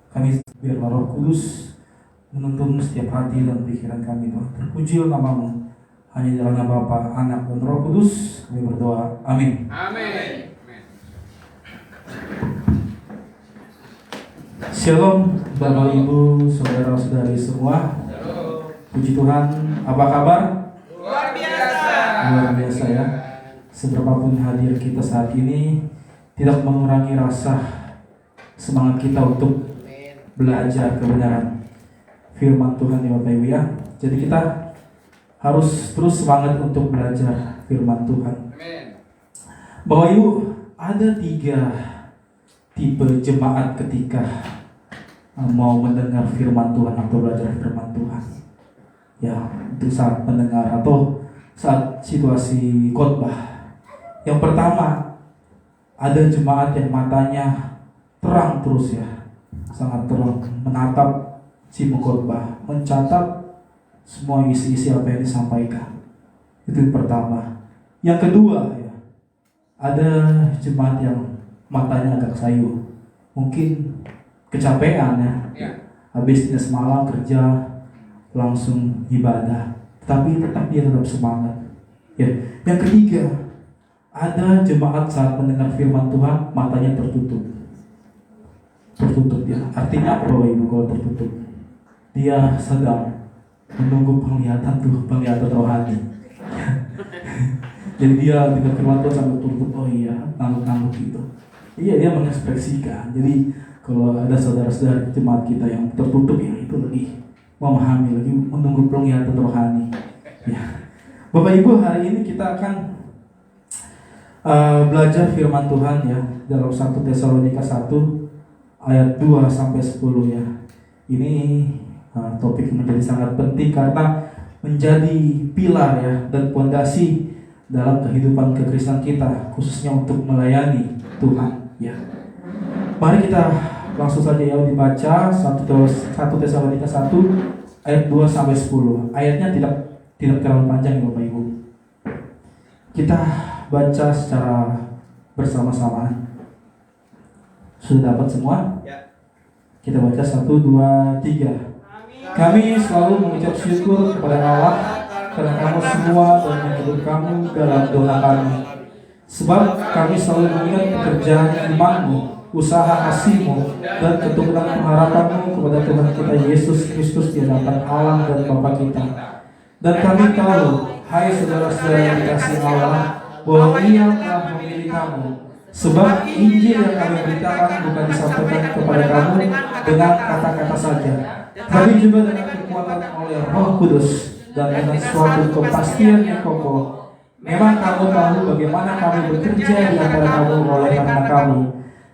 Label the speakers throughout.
Speaker 1: Kami biarlah Roh Kudus menuntun setiap hati dan pikiran kami, Tuhan. Terpujilah nama-Mu. Hanya di dalam nama Bapa, Anak, dan Roh Kudus kami berdoa. Amin.
Speaker 2: Amin.
Speaker 1: Shalom Bapak Ibu, saudara-saudari semua. Puji Tuhan. Apa kabar?
Speaker 2: Luar biasa.
Speaker 1: Luar biasa ya. Seberapapun hadir kita saat ini, tidak mengurangi rasa semangat kita untuk belajar kebenaran firman Tuhan ya Bapak Ibu ya. Jadi kita harus terus semangat untuk belajar firman Tuhan. Bapak Ibu, ada 3 tipe jemaat ketika mau mendengar firman Tuhan atau belajar firman Tuhan. Ya, itu saat mendengar atau saat situasi khotbah. Yang pertama, ada jemaat yang matanya terang terus ya, sangat terang, menatap si pengkhotbah, mencatat semua isi-isi apa yang disampaikan. Itu yang pertama. Yang kedua ya, ada jemaat yang matanya agak sayu, mungkin kecapean ya. Habis semalam kerja langsung ibadah, tapi tetap dia tetap semangat. Ya. Yang ketiga, ada jemaat saat mendengar firman Tuhan matanya tertutup ya. Artinya apa Bapak Ibu kalau tertutup? Dia sedang menunggu penglihatan rohani. Jadi dia dengar firman Tuhan sambil tutup, oh iya, ngangguk gitu. Iya, dia mengekspresikan. Jadi kalau ada saudara-saudara jemaat kita yang tertutup ya, itu lagi memahami, lagi menunggu penglihatan rohani. Ya. Bapak Ibu, hari ini kita akan belajar firman Tuhan ya dalam 1 Tesalonika 1 ayat 2 sampai 10 ya. Ini topik menjadi sangat penting karena menjadi pilar ya dan pondasi dalam kehidupan kekristenan kita, khususnya untuk melayani Tuhan ya. Mari kita langsung saja ya dibaca 1 Tesalonika 1 ayat 2 sampai 10. Ayatnya tidak terlalu panjang ya Bapak Ibu. Kita baca secara bersama-sama. Sudah dapat semua? Ya. Kita baca 1, 2, 3. Kami selalu mengucap syukur kepada Allah karena kamu semua dan menyebut kamu dalam doa kami. Sebab kami selalu mengingat pekerjaan imanmu, usaha kasihmu, dan keturunan pengharapanmu kepada Tuhan kita Yesus Kristus di hadapan Allah dan Bapa kita. Dan kami tahu, hai saudara-saudara yang dikasihi Allah, bahwa Ia telah memilih kamu. Sebab Injil yang kami beritakan bukan disampaikan kepada kamu dengan kata-kata saja, tapi juga dengan kekuatan oleh Roh Kudus dan dengan suatu kepastian yang kokoh. Memang kamu tahu bagaimana kami bekerja di antara kamu oleh karena kami,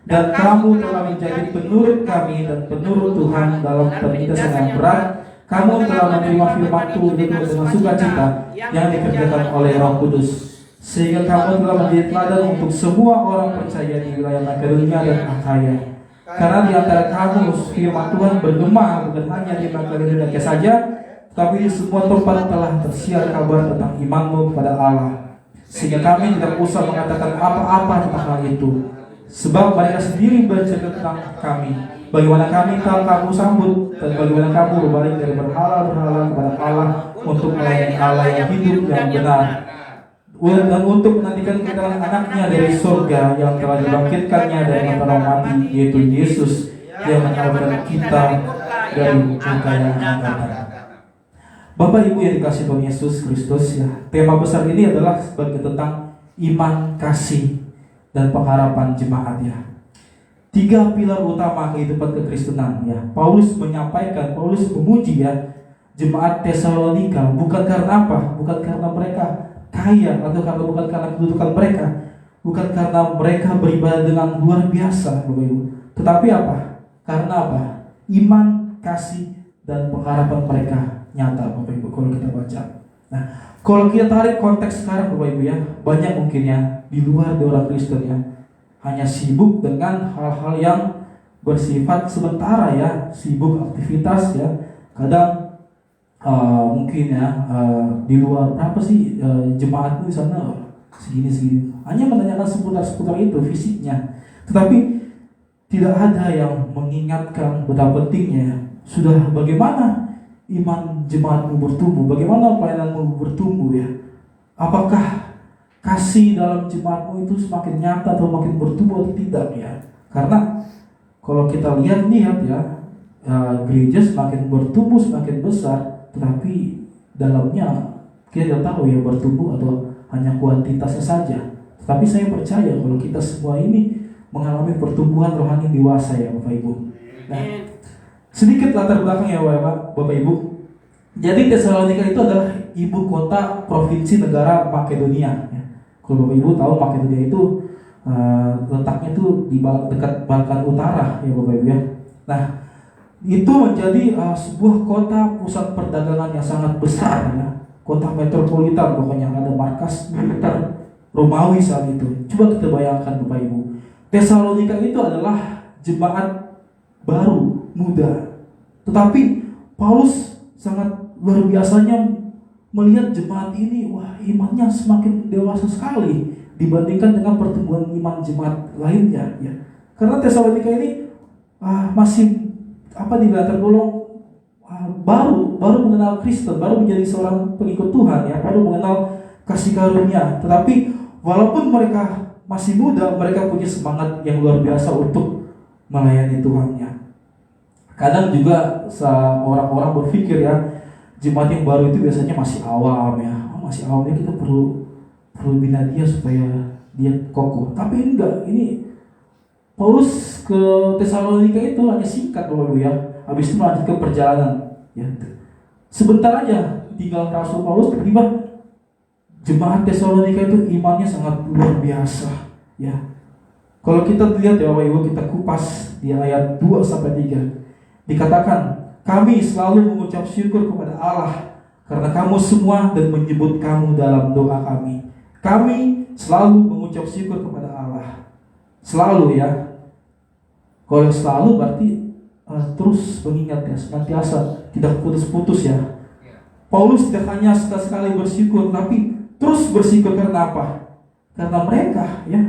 Speaker 1: dan kamu telah menjadi penurut kami dan penurut Tuhan dalam penindasan yang berat. Kamu telah menerima firman Tuhan dengan sukacita yang dikerjakan oleh Roh Kudus, sehingga kamu telah menjadi teladan untuk semua orang percaya di wilayah Makedonia dan Akhaya. Karena di antara kamu firman Tuhan bergema bukan hanya di Makedonia saja, tapi di semua tempat telah tersiar kabar tentang imanmu kepada Allah, sehingga kami tidak usah mengatakan apa-apa tentang hal itu, sebab mereka sendiri bercerita tentang kami, bagaimana kami telah kamu sambut, dan bagaimana kamu berbalik dari berhala-berhala kepada Allah untuk melayani Allah yang hidup yang benar, dan untuk menantikan kedatangan anaknya dari surga yang telah dibangkitkannya dari antara mati, yaitu Yesus yang menyelamatkan kita dari muka yang akan datang. Bapak Ibu yang dikasihi Tuhan Yesus Kristus ya, tema besar ini adalah sebagai tentang iman, kasih, dan pengharapan jemaat ya. 3 pilar utama kehidupan kekristenan ya. Paulus memuji ya jemaat Tesalonika bukan karena apa? Bukan karena mereka kaya atau bukan karena kedudukan mereka, bukan karena mereka beribadah dengan luar biasa Bapak Ibu. Tetapi apa? Karena apa? Iman, kasih, dan pengharapan mereka nyata Bapak Ibu kalau kita baca. Nah, kalau kita tarik konteks sekarang Bapak Ibu ya, banyak mungkin ya di luar di orang Kristen ya hanya sibuk dengan hal-hal yang bersifat sementara ya, sibuk aktivitas ya. Kadang mungkin ya di luar berapa sih jemaatmu di sana segini hanya menanyakan seputar itu fisiknya, tetapi tidak ada yang mengingatkan betapa pentingnya. Sudah bagaimana iman jemaatmu bertumbuh, bagaimana pelayananmu bertumbuh ya. Apakah kasih dalam jemaatmu itu semakin nyata atau makin bertumbuh atau tidak ya. Karena kalau kita lihat ya, gereja semakin bertumbuh, semakin besar, tetapi dalamnya kita tidak tahu ya bertumbuh atau hanya kuantitasnya saja. Tetapi saya percaya kalau kita semua ini mengalami pertumbuhan rohani dewasa ya Bapak Ibu. Nah, sedikit latar belakang ya Bapak Ibu. Jadi Tesalonika itu adalah ibu kota provinsi negara Makedonia. Ya. Kalau Bapak Ibu tahu Makedonia itu letaknya itu di dekat Balkan Utara ya Bapak Ibu ya. Nah, itu menjadi sebuah kota pusat perdagangan yang sangat besar ya. Kota metropolitan, pokoknya ada markas militer Romawi saat itu. Coba kita bayangkan Bapak Ibu. Tesalonika itu adalah jemaat baru, muda. Tetapi Paulus sangat luar biasanya melihat jemaat ini, wah imannya semakin dewasa sekali dibandingkan dengan pertumbuhan iman jemaat lainnya ya. Karena Tesalonika ini masih tergolong baru mengenal Kristen, baru menjadi seorang pengikut Tuhan ya, baru mengenal kasih karunia. Tetapi walaupun mereka masih muda, mereka punya semangat yang luar biasa untuk melayani Tuhannya. Kadang juga orang-orang berpikir ya, jemaat yang baru itu biasanya masih awam ya, masih awamnya kita perlu bina dia supaya dia kokoh. Tapi enggak, ini Paulus ke Tesalonika itu hanya singkat Bapak Ibu ya. Habis itu melanjutkan perjalanan ya. Sebentar aja tinggal Rasul Paulus, tiba-tiba jemaat Tesalonika itu imannya sangat luar biasa ya. Kalau kita lihat ya Bapak Ibu, kita kupas di ayat 2 sampai 3. Dikatakan, kami selalu mengucap syukur kepada Allah karena kamu semua dan menyebut kamu dalam doa kami. Kami selalu mengucap syukur kepada Allah. Selalu ya. Kalau selalu berarti terus mengingat ya, senantiasa, tidak putus-putus ya. Paulus tidak hanya sekali bersyukur, tapi terus bersyukur karena apa? Karena mereka ya.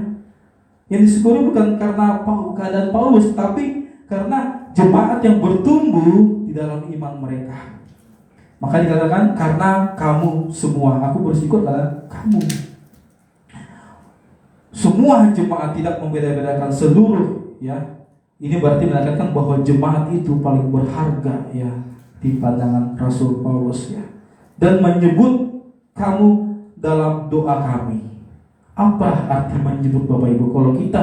Speaker 1: Yang disyukuri bukan karena keadaan Paulus, tapi karena jemaat yang bertumbuh di dalam iman mereka. Maka dikatakan karena kamu semua, aku bersyukur karena kamu. Semua jemaat, tidak membeda-bedakan, seluruh ya. Ini berarti menekankan bahwa jemaat itu paling berharga ya di pandangan Rasul Paulus ya. Dan menyebut kamu dalam doa kami. Apa arti menyebut Bapak Ibu? Kalau kita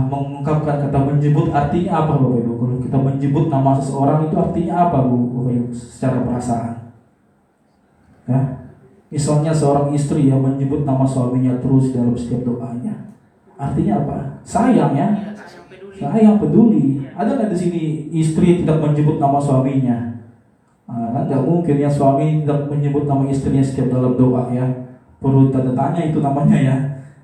Speaker 1: mengungkapkan kata menyebut, artinya apa Bapak Ibu? Kalau kita menyebut nama seseorang itu artinya apa Bapak Ibu secara perasaan? Ya. Misalnya seorang istri yang menyebut nama suaminya terus dalam setiap doanya. Artinya apa? Sayang ya. Sayang, peduli. Ada nggak di sini istri tidak menyebut nama suaminya? Kan nggak mungkin ya suami tidak menyebut nama istrinya setiap dalam doa ya. Perlu tanda tanya itu namanya ya.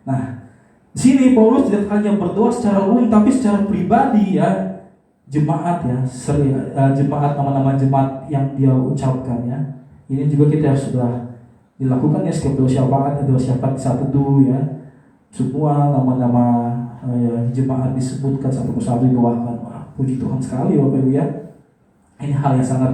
Speaker 1: Nah, di sini Paulus tidak hanya berdoa secara umum, tapi secara pribadi ya. Jemaat ya, jemaat, nama-nama jemaat yang dia ucapkan ya. Ini juga kita sudah dilakukan ya, setiap doa syafaat satu teduh ya. Semua nama-nama jemaat disebutkan satu persatu didoakan. Wah, puji Tuhan sekali Bapak Ibu ya. Ini hal yang sangat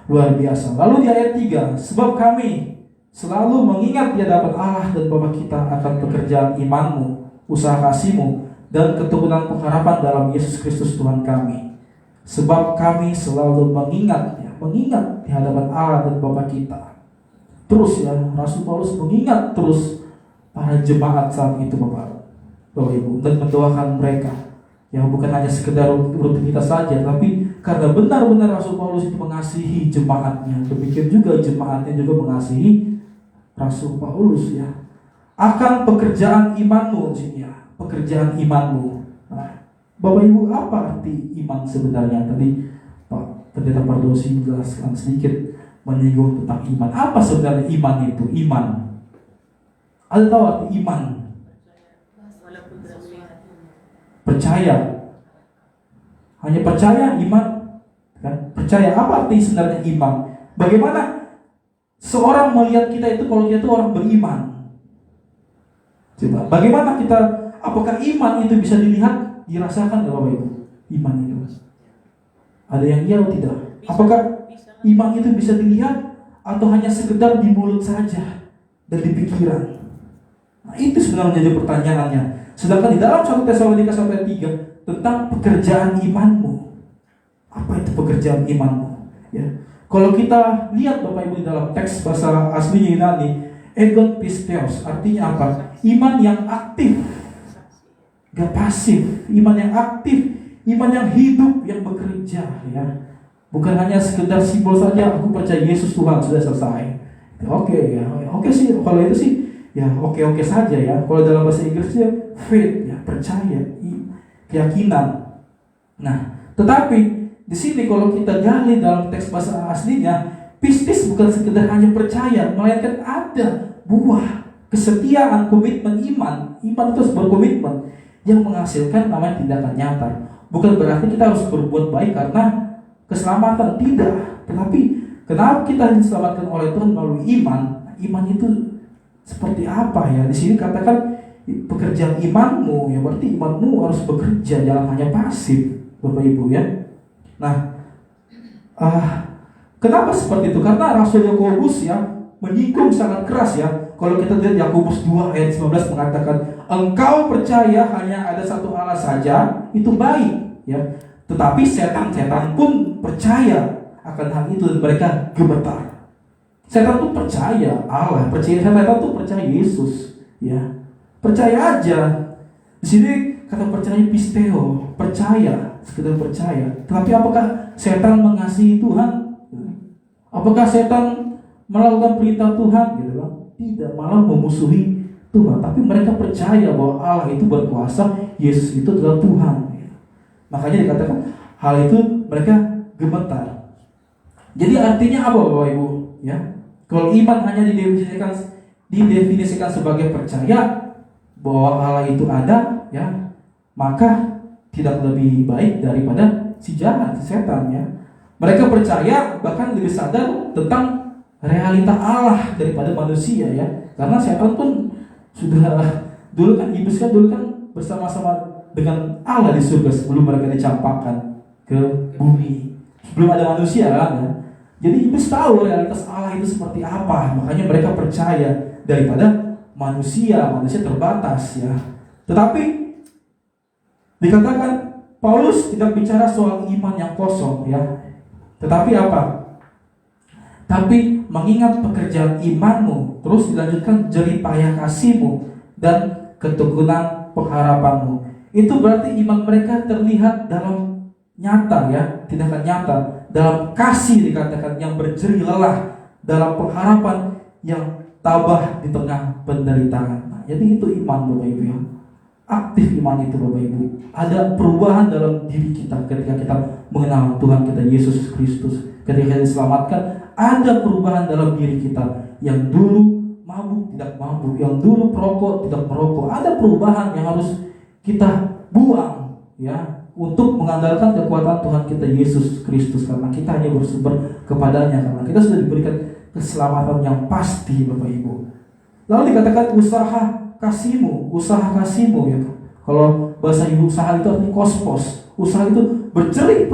Speaker 1: luar biasa. Lalu di ayat 3, sebab kami selalu mengingat di hadapan Allah dan Bapa kita akan pekerjaan imanmu, usaha kasihmu, dan keturunan pengharapan dalam Yesus Kristus Tuhan kami. Sebab kami selalu mengingat di hadapan Allah dan Bapa kita. Terus ya, Rasul Paulus mengingat terus para jemaat saat itu Bapak Ibu, dan mendoakan mereka. Ya, bukan hanya sekedar rutinitas saja, tapi karena benar-benar Rasul Paulus itu mengasihi jemaatnya. Demikian juga jemaatnya juga mengasihi Rasul Paulus ya. Akan pekerjaan imanmu ya, pekerjaan imanmu. Nah, Bapak Ibu, apa arti iman sebenarnya? Tadi Pak Pendeta Pardosi menjelaskan sedikit menyinggung tentang iman. Apa sebenarnya iman itu? Iman. Ada tahu arti iman? Percaya. Hanya percaya, iman kan? Percaya. Apa arti sebenarnya iman? Bagaimana seorang melihat kita itu kalau kita itu orang beriman? Coba, bagaimana kita, apakah iman itu bisa dilihat, dirasakan nggak Bapak Ibu? iman itu? Ada yang iya atau tidak? Apakah iman itu bisa dilihat atau hanya sekedar di mulut saja dan di pikiran? Nah, itu sebenarnya menjadi pertanyaannya. Sedangkan di dalam 1 Tesalonika 1:3 tentang pekerjaan imanmu. Apa itu pekerjaan imanmu? Ya. Kalau kita lihat Bapak Ibu di dalam teks bahasa asli Yunani, egon pisteos, artinya apa? Iman yang aktif, gak pasif. Iman yang aktif, iman yang hidup, yang bekerja. Ya. Bukan hanya sekedar simbol saja, aku percaya Yesus Tuhan, sudah selesai. Oke, ya, oke sih, kalau itu sih, ya oke saja ya. Kalau dalam bahasa Inggrisnya faith, ya percaya, keyakinan. Nah, tetapi di sini kalau kita gali dalam teks bahasa aslinya, pistis bukan sekedar hanya percaya, melainkan ada buah kesetiaan, komitmen iman. Iman itu harus berkomitmen yang menghasilkan namanya tindakan nyata. Bukan berarti kita harus berbuat baik karena keselamatan, tidak. Tetapi kenapa kita diselamatkan oleh Tuhan melalui iman? Iman itu seperti apa ya? Di sini katakan pekerjaan imanmu, ya berarti imanmu harus bekerja, jangan hanya pasif, Bapak Ibu ya. Nah, kenapa seperti itu? Karena Rasul Yakobus ya menyinggung sangat keras ya. Kalau kita lihat Yakobus 2 ayat 19 mengatakan, engkau percaya hanya ada satu Allah saja, itu baik ya. Tetapi setan pun percaya akan hal itu dan mereka gemetar. Setan pun percaya Allah, setan pun percaya Yesus ya. Percaya aja. Di sini kata percaya pisteo, percaya, sekedar percaya. Tetapi apakah setan mengasihi Tuhan? Apakah setan melakukan perintah Tuhan? Gitu kan? Tidak, malah memusuhi Tuhan. Tapi mereka percaya bahwa Allah itu berkuasa, Yesus itu adalah Tuhan. Makanya dikatakan hal itu mereka gemetar. Jadi artinya apa Bapak Ibu? Ya, kalau iman hanya didefinisikan sebagai percaya bahwa Allah itu ada, ya, maka tidak lebih baik daripada si jahat, si setan ya. Mereka percaya bahkan lebih sadar tentang realita Allah daripada manusia ya. Karena setan pun sudah dulu kan iblis kan bersama-sama dengan Allah di surga sebelum mereka dicampakkan ke bumi. Sebelum ada manusia kan ya. Jadi iblis tahu realitas Allah itu seperti apa. Makanya mereka percaya daripada manusia terbatas ya. Tetapi dikatakan Paulus tidak bicara soal iman yang kosong ya. Tetapi apa? Tapi mengingat pekerjaan imanmu, terus dilanjutkan jeripayah kasihmu dan ketekunan pengharapanmu. Itu berarti iman mereka terlihat dalam nyata ya, tindakan nyata, dalam kasih dikatakan yang berjerih lelah, dalam pengharapan yang tabah di tengah penderitaan. Nah, jadi itu iman Bapak Ibu ya. Aktif iman itu Bapak Ibu. Ada perubahan dalam diri kita ketika kita mengenal Tuhan kita Yesus Kristus. Ketika kita diselamatkan, ada perubahan dalam diri kita. Yang dulu mabuk tidak mabuk, yang dulu perokok tidak merokok. Ada perubahan yang harus kita buang ya, untuk mengandalkan kekuatan Tuhan kita Yesus Kristus, karena kita hanya bersumber kepadanya, karena kita sudah diberikan keselamatan yang pasti Bapak Ibu. Lalu dikatakan usaha kasihmu ya. Kalau bahasa ibu usaha itu artinya kospos. Usaha itu berjerih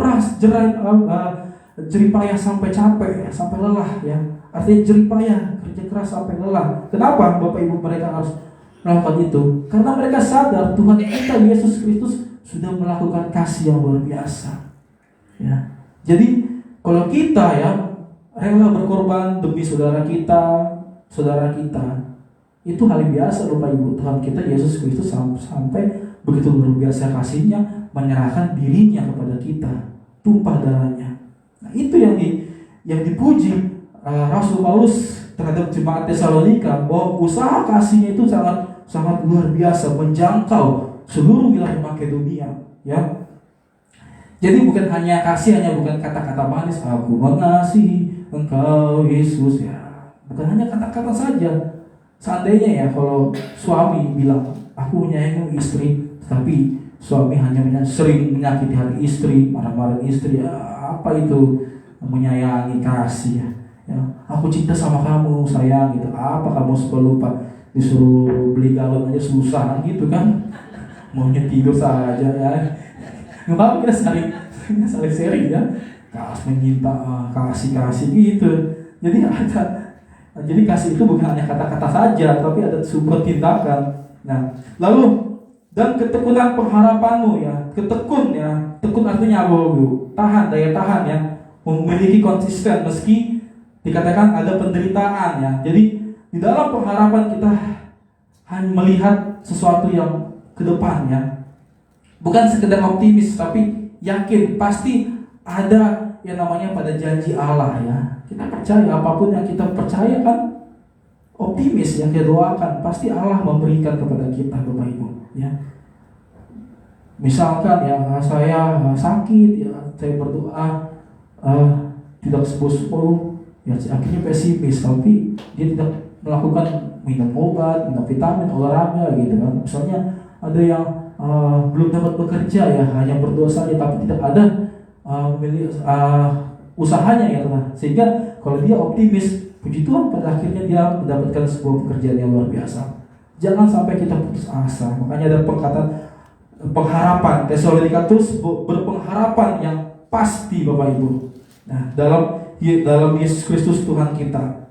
Speaker 1: jerih payah sampai capek, sampai lelah ya. Artinya jerih payah, kerja keras sampai lelah. Kenapa Bapak Ibu mereka harus melakukan itu? Karena mereka sadar Tuhan kita Yesus Kristus sudah melakukan kasih yang luar biasa. Ya. Jadi kalau kita ya rela berkorban demi saudara kita, itu hal biasa Bapak Ibu. Tuhan kita Yesus Kristus sampai begitu luar biasa kasihnya, menyerahkan dirinya kepada kita, tumpah darahnya. Nah, itu yang dipuji Rasul Paulus terhadap jemaat Tesalonika, bahwa usaha kasihnya itu sangat luar biasa, menjangkau seluruh wilayah Makedonia ya. Jadi bukan hanya kasih, bukan kata-kata manis, aku mengasihi engkau Yesus ya. Bukan hanya kata-kata saja. Seandainya ya kalau suami bilang aku menyayangi istri, tapi suami hanya sering menyakiti hati istri, marah-marahin istri, ya, apa itu menyayangi kasih ya. Aku cinta sama kamu sayang gitu. Apa kamu suka lupa, disuruh beli galon aja susah gitu kan, maunya tidur saja ya. Kenapa kita saling sharing ya, kasih menyinta, kasih gitu. Jadi kasih itu bukan hanya kata-kata saja, tapi ada sebuah tindakan. Nah, lalu dan ketekunan pengharapanmu ya, ketekun ya, tekun artinya apa bu? Tahan, daya tahan ya, memiliki konsisten meski dikatakan ada penderitaan ya. Jadi di dalam pengharapan kita hanya melihat sesuatu yang ke depan ya, bukan sekedar optimis tapi yakin pasti ada yang namanya pada janji Allah ya. Kita percaya apapun yang kita percaya kan, optimis yang kita doakan pasti Allah memberikan kepada kita Bapak Ibu ya. Misalkan ya saya sakit ya, saya berdoa tidak sembuh ya, akhirnya pesimis tapi dia tidak melakukan minum obat, minum vitamin, olahraga gitu kan. Misalnya ada yang belum dapat bekerja ya, hanya berdoa saja tapi tidak ada usahanya ya teman. Sehingga kalau dia optimis, puji Tuhan pada akhirnya dia mendapatkan sebuah pekerjaan yang luar biasa. Jangan sampai kita putus asa. Makanya ada perkataan pengharapan. Tesalonika terus berpengharapan yang pasti Bapak Ibu. Nah, dalam Yesus Kristus Tuhan kita.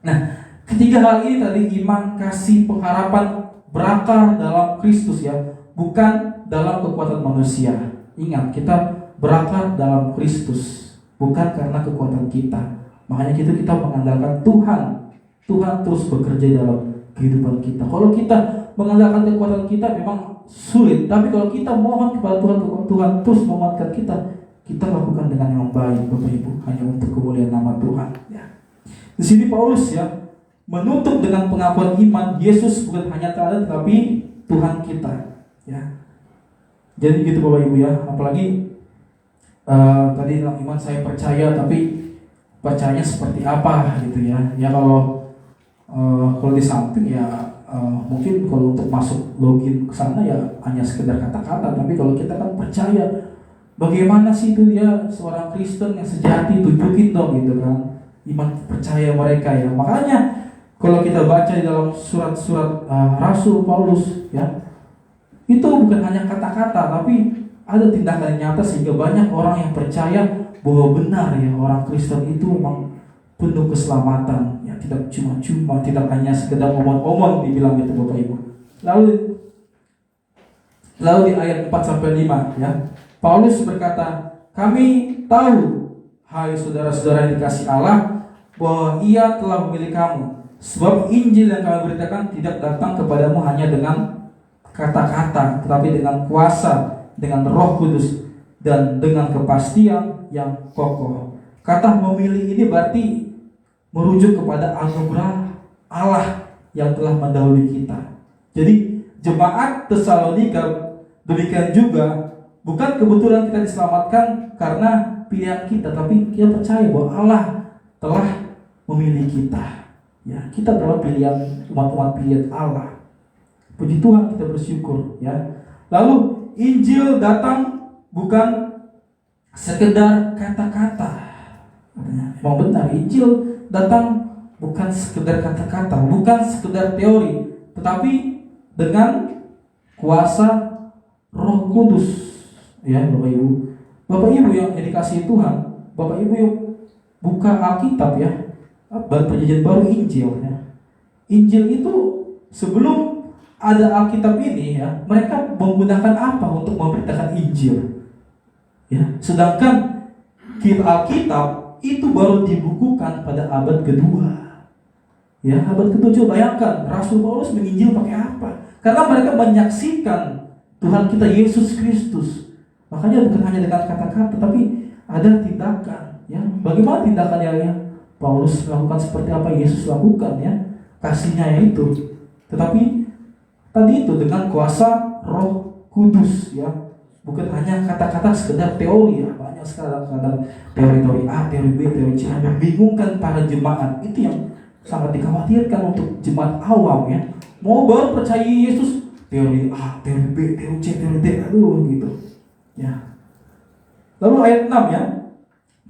Speaker 1: Nah, ketiga hal ini tadi, iman, kasih, pengharapan berakar dalam Kristus ya, bukan dalam kekuatan manusia. Ingat, kita berakar dalam Kristus, bukan karena kekuatan kita. Makanya kita mengandalkan Tuhan. Tuhan terus bekerja dalam kehidupan kita. Kalau kita mengandalkan kekuatan kita memang sulit, tapi kalau kita mohon kepada Tuhan, Tuhan terus menguatkan kita lakukan dengan yang baik Bapak Ibu, hanya untuk kemuliaan nama Tuhan ya. Di sini Paulus ya menutup dengan pengakuan iman Yesus bukan hanya Tuhan tapi Tuhan kita ya. Jadi gitu Bapak Ibu ya. Apalagi tadi dalam iman saya percaya, tapi bacanya seperti apa gitu ya. Ya kalau di samping ya mungkin kalau untuk masuk login ke sana ya hanya sekedar kata-kata, tapi kalau kita kan percaya, bagaimana sih itu dia seorang Kristen yang sejati, tunjukin dong gitu kan iman percaya mereka ya. Makanya kalau kita baca di dalam surat-surat Rasul Paulus ya, itu bukan hanya kata-kata tapi ada tindakan yang nyata sehingga banyak orang yang percaya bahwa benar ya orang Kristen itu memang penuh keselamatan ya, tidak cuma-cuma, tidak hanya sekedar omong-omong dibilang itu Bapak Ibu. Lalu di ayat 4-5 ya, Paulus berkata, kami tahu hai saudara-saudara yang dikasihi Allah bahwa Ia telah memilih kamu, sebab Injil yang kami beritakan tidak datang kepadamu hanya dengan kata-kata, tetapi dengan kuasa, dengan Roh Kudus, dan dengan kepastian yang kokoh. Kata memilih ini berarti merujuk kepada anugerah Allah yang telah mendahului kita. Jadi jemaat Tesalonika demikian juga, bukan kebetulan kita diselamatkan karena pilihan kita, tapi kita percaya bahwa Allah telah memilih kita. Ya, kita adalah pilihan umat-umat pilihan Allah. Puji Tuhan, kita bersyukur ya. Lalu Injil datang bukan sekedar kata-kata. Memang benar, Injil datang bukan sekedar kata-kata, bukan sekedar teori, tetapi dengan kuasa Roh Kudus. Ya, Bapak Ibu yang dikasihi Tuhan, Bapak Ibu yang buka Alkitab ya, Perjanjian Baru, Injil ya. Injil itu sebelum ada Alkitab ini ya, mereka menggunakan apa untuk memberitakan Injil? Ya, sedangkan Alkitab itu baru dibukukan pada abad kedua. Ya, abad ke-7. Bayangkan Rasul Paulus menginjil pakai apa? Karena mereka menyaksikan Tuhan kita Yesus Kristus. Makanya bukan hanya dengan kata-kata, tapi ada tindakan. Ya, bagaimana tindakannya ya? Paulus melakukan seperti apa Yesus lakukan ya, kasihnya itu. Tetapi tadi itu dengan kuasa Roh Kudus ya, bukan hanya kata-kata sekedar teori ya. Banyak sekarang kadang teori A, teori B, teori C yang membingungkan para jemaat. Itu yang sangat dikhawatirkan untuk jemaat awam ya. Mau baru percaya Yesus, teori A, teori B, teori C, teori D, aduh gitu ya. Lalu ayat 6 ya,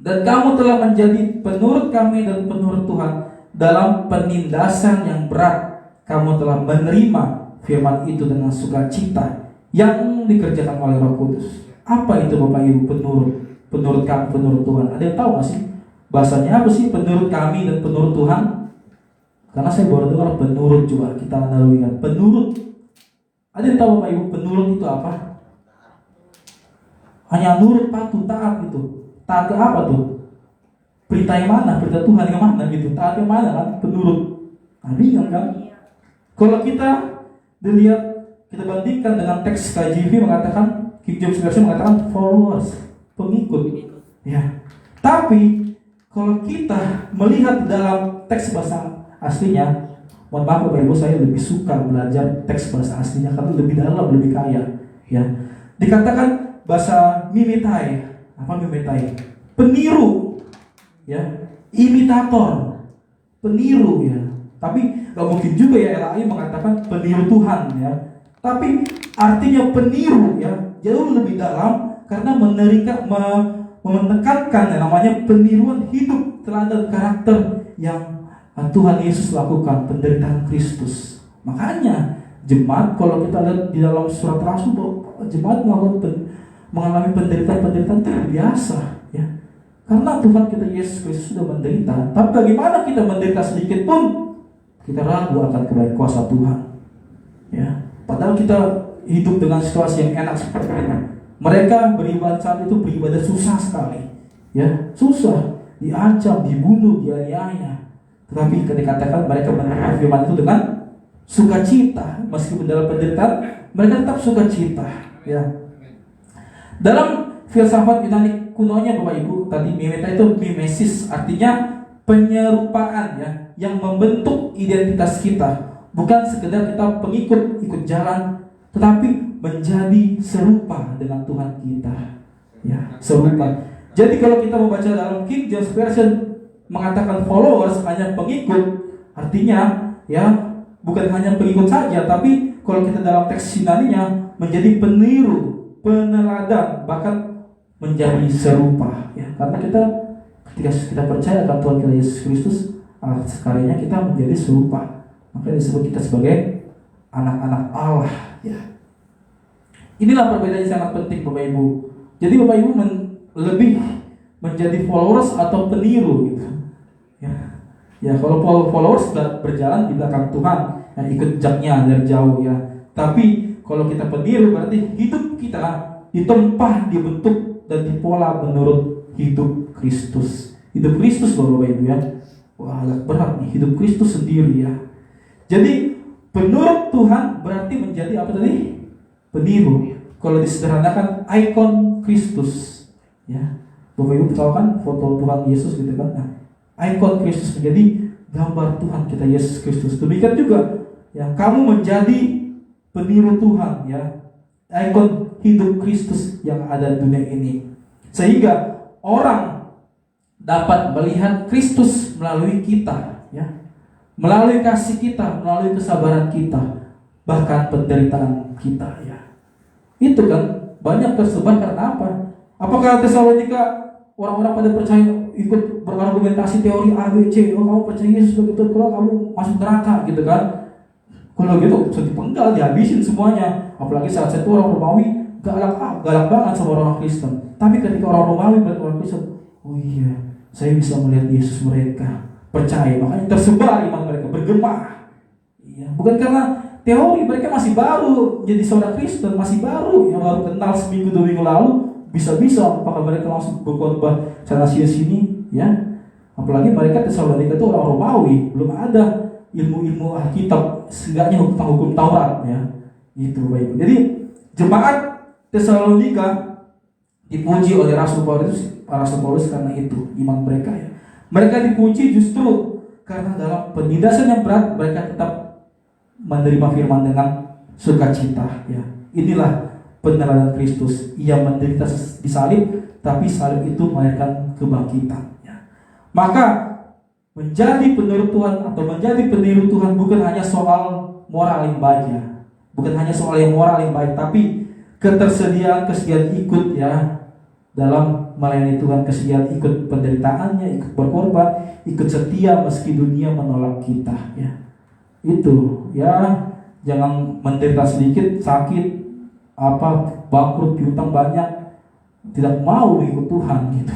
Speaker 1: dan kamu telah menjadi penurut kami dan penurut Tuhan dalam penindasan yang berat. Kamu telah menerima firman itu dengan sukacita yang dikerjakan oleh Roh Kudus. Apa itu Bapak Ibu penurut kami, penurut Tuhan? Ada yang tahu nggak sih? Bahasanya apa sih penurut kami dan penurut Tuhan? Karena saya baru dengar penurut, coba kita analogikan. Penurut. Ada yang tahu Bapak Ibu penurut itu apa? Hanya nurut, patuh, taat gitu. Taat ke apa tuh? Perintah yang mana? Perintah Tuhan yang mana gitu? Taat yang mana kan? Penurut. Nah, bingung kan? Kalau kita dilihat, kita bandingkan dengan teks KJV mengatakan, King James Version mengatakan followers, pengikut. Ya. Tapi kalau kita melihat dalam teks bahasa aslinya, mohon maaf Bapak Ibu, saya lebih suka belajar teks bahasa aslinya karena lebih dalam, lebih kaya. Ya. Dikatakan bahasa mimetai. Apa mimetai? Peniru. Ya. Imitator. Peniru ya. Tapi gak mungkin juga ya LAI mengatakan peniru Tuhan ya. Tapi artinya peniru ya jauh lebih dalam karena menekankan yang namanya peniruan hidup, teladan karakter yang Tuhan Yesus lakukan, penderitaan Kristus. Makanya jemaat kalau kita lihat di dalam surat Rasul, jemaat mengalami penderitaan-penderitaan itu biasa ya. Karena Tuhan kita Yesus Kristus sudah menderita. Tapi bagaimana kita menderita sedikit pun kita ragu akan kebaikan kuasa Tuhan. Ya. Padahal kita hidup dengan situasi yang enak seperti ini. Mereka beribadah saat itu beribadah susah sekali. Ya, susah, diancam, dibunuh, dianiaya. Tetapi dikatakan mereka menerima firman itu dengan sukacita, meskipun dalam penderitaan mereka tetap sukacita. Ya. Dalam filsafat Yunani kunonya Bapak Ibu, tadi mimeta itu mimesis, artinya penyerupaan ya, yang membentuk identitas kita. Bukan sekedar kita pengikut, ikut jalan, tetapi menjadi serupa dengan Tuhan kita. Ya, serupa. Jadi kalau kita membaca dalam King James Version mengatakan followers hanya pengikut, artinya ya bukan hanya pengikut saja, tapi kalau kita dalam teks Yunaninya menjadi peniru, peneladan, bahkan menjadi serupa. Ya, karena ketika kita percaya akan Tuhan kita Yesus Kristus, sekalinya kita menjadi serupa. Makanya disebut kita sebagai anak-anak Allah. Ya. Inilah perbedaan yang sangat penting Bapak Ibu. Jadi Bapak Ibu lebih menjadi followers atau peniru gitu. Ya kalau followers berjalan di belakang Tuhan, yang ikut jejaknya dari jauh ya. Tapi kalau kita peniru berarti hidup kita ditempa, dibentuk dan dipola menurut hidup Kristus. Hidup Kristus Bapak Ibu ya. Wah, agak berat nih hidup Kristus sendiri ya. Jadi penurut Tuhan berarti menjadi apa tadi? Peniru. Kalau disederhanakan ikon Kristus. Ya. Bapak Ibu tahu kan foto Tuhan Yesus gitu kan? Nah, ikon Kristus menjadi gambar Tuhan kita Yesus Kristus. Demikian juga ya, kamu menjadi peniru Tuhan ya. Ikon hidup Kristus yang ada di dunia ini. Sehingga orang dapat melihat Kristus melalui kita ya. Melalui kasih kita, melalui kesabaran kita, bahkan penderitaan kita ya. Itu kan banyak tersebar karena apa? Apakah Tesalonika orang-orang pada percaya ikut berargumentasi teori A, B, C, oh kamu percaya Yesus begitu, kalau kamu masuk neraka gitu kan? Kalau gitu bisa dipenggal, dihabisin semuanya. Apalagi saat itu orang Romawi galak banget sama orang Kristen. Tapi ketika orang Romawi melihat orang Kristen, oh iya, saya bisa melihat Yesus mereka. Percaya, makanya tersebar iman mereka, bergema. Ya, bukan karena teori, mereka masih baru jadi seorang Kristen, masih baru, yang baru kenal seminggu 2 minggu lalu, bisa-bisa apakah mereka langsung berkhotbah sana sini, ya. Apalagi mereka Tesalonika itu orang Romawi, belum ada ilmu-ilmu Alkitab, setidaknya hukum Taurat, ya. Gitu baik. Jadi jemaat Tesalonika dipuji oleh Rasul Paulus karena itu iman mereka ya. Mereka dipuji justru karena dalam penindasan yang berat mereka tetap menerima firman dengan sukacita ya. Inilah peneladan Kristus. Ia menderita disalib, tapi salib itu melahirkan kebangkitan ya. Maka menjadi penurut Tuhan atau menjadi peniru Tuhan bukan hanya soal moral yang baik ya. Bukan hanya soal yang moral yang baik, tapi kesediaan ikut ya dalam melayani Tuhan, kesediaan ikut penderitaannya, ikut berkorban, ikut setia meski dunia menolak kita ya. Itu ya, jangan menderita sedikit, sakit, bangkrut, piutang banyak, tidak mau ikut Tuhan gitu.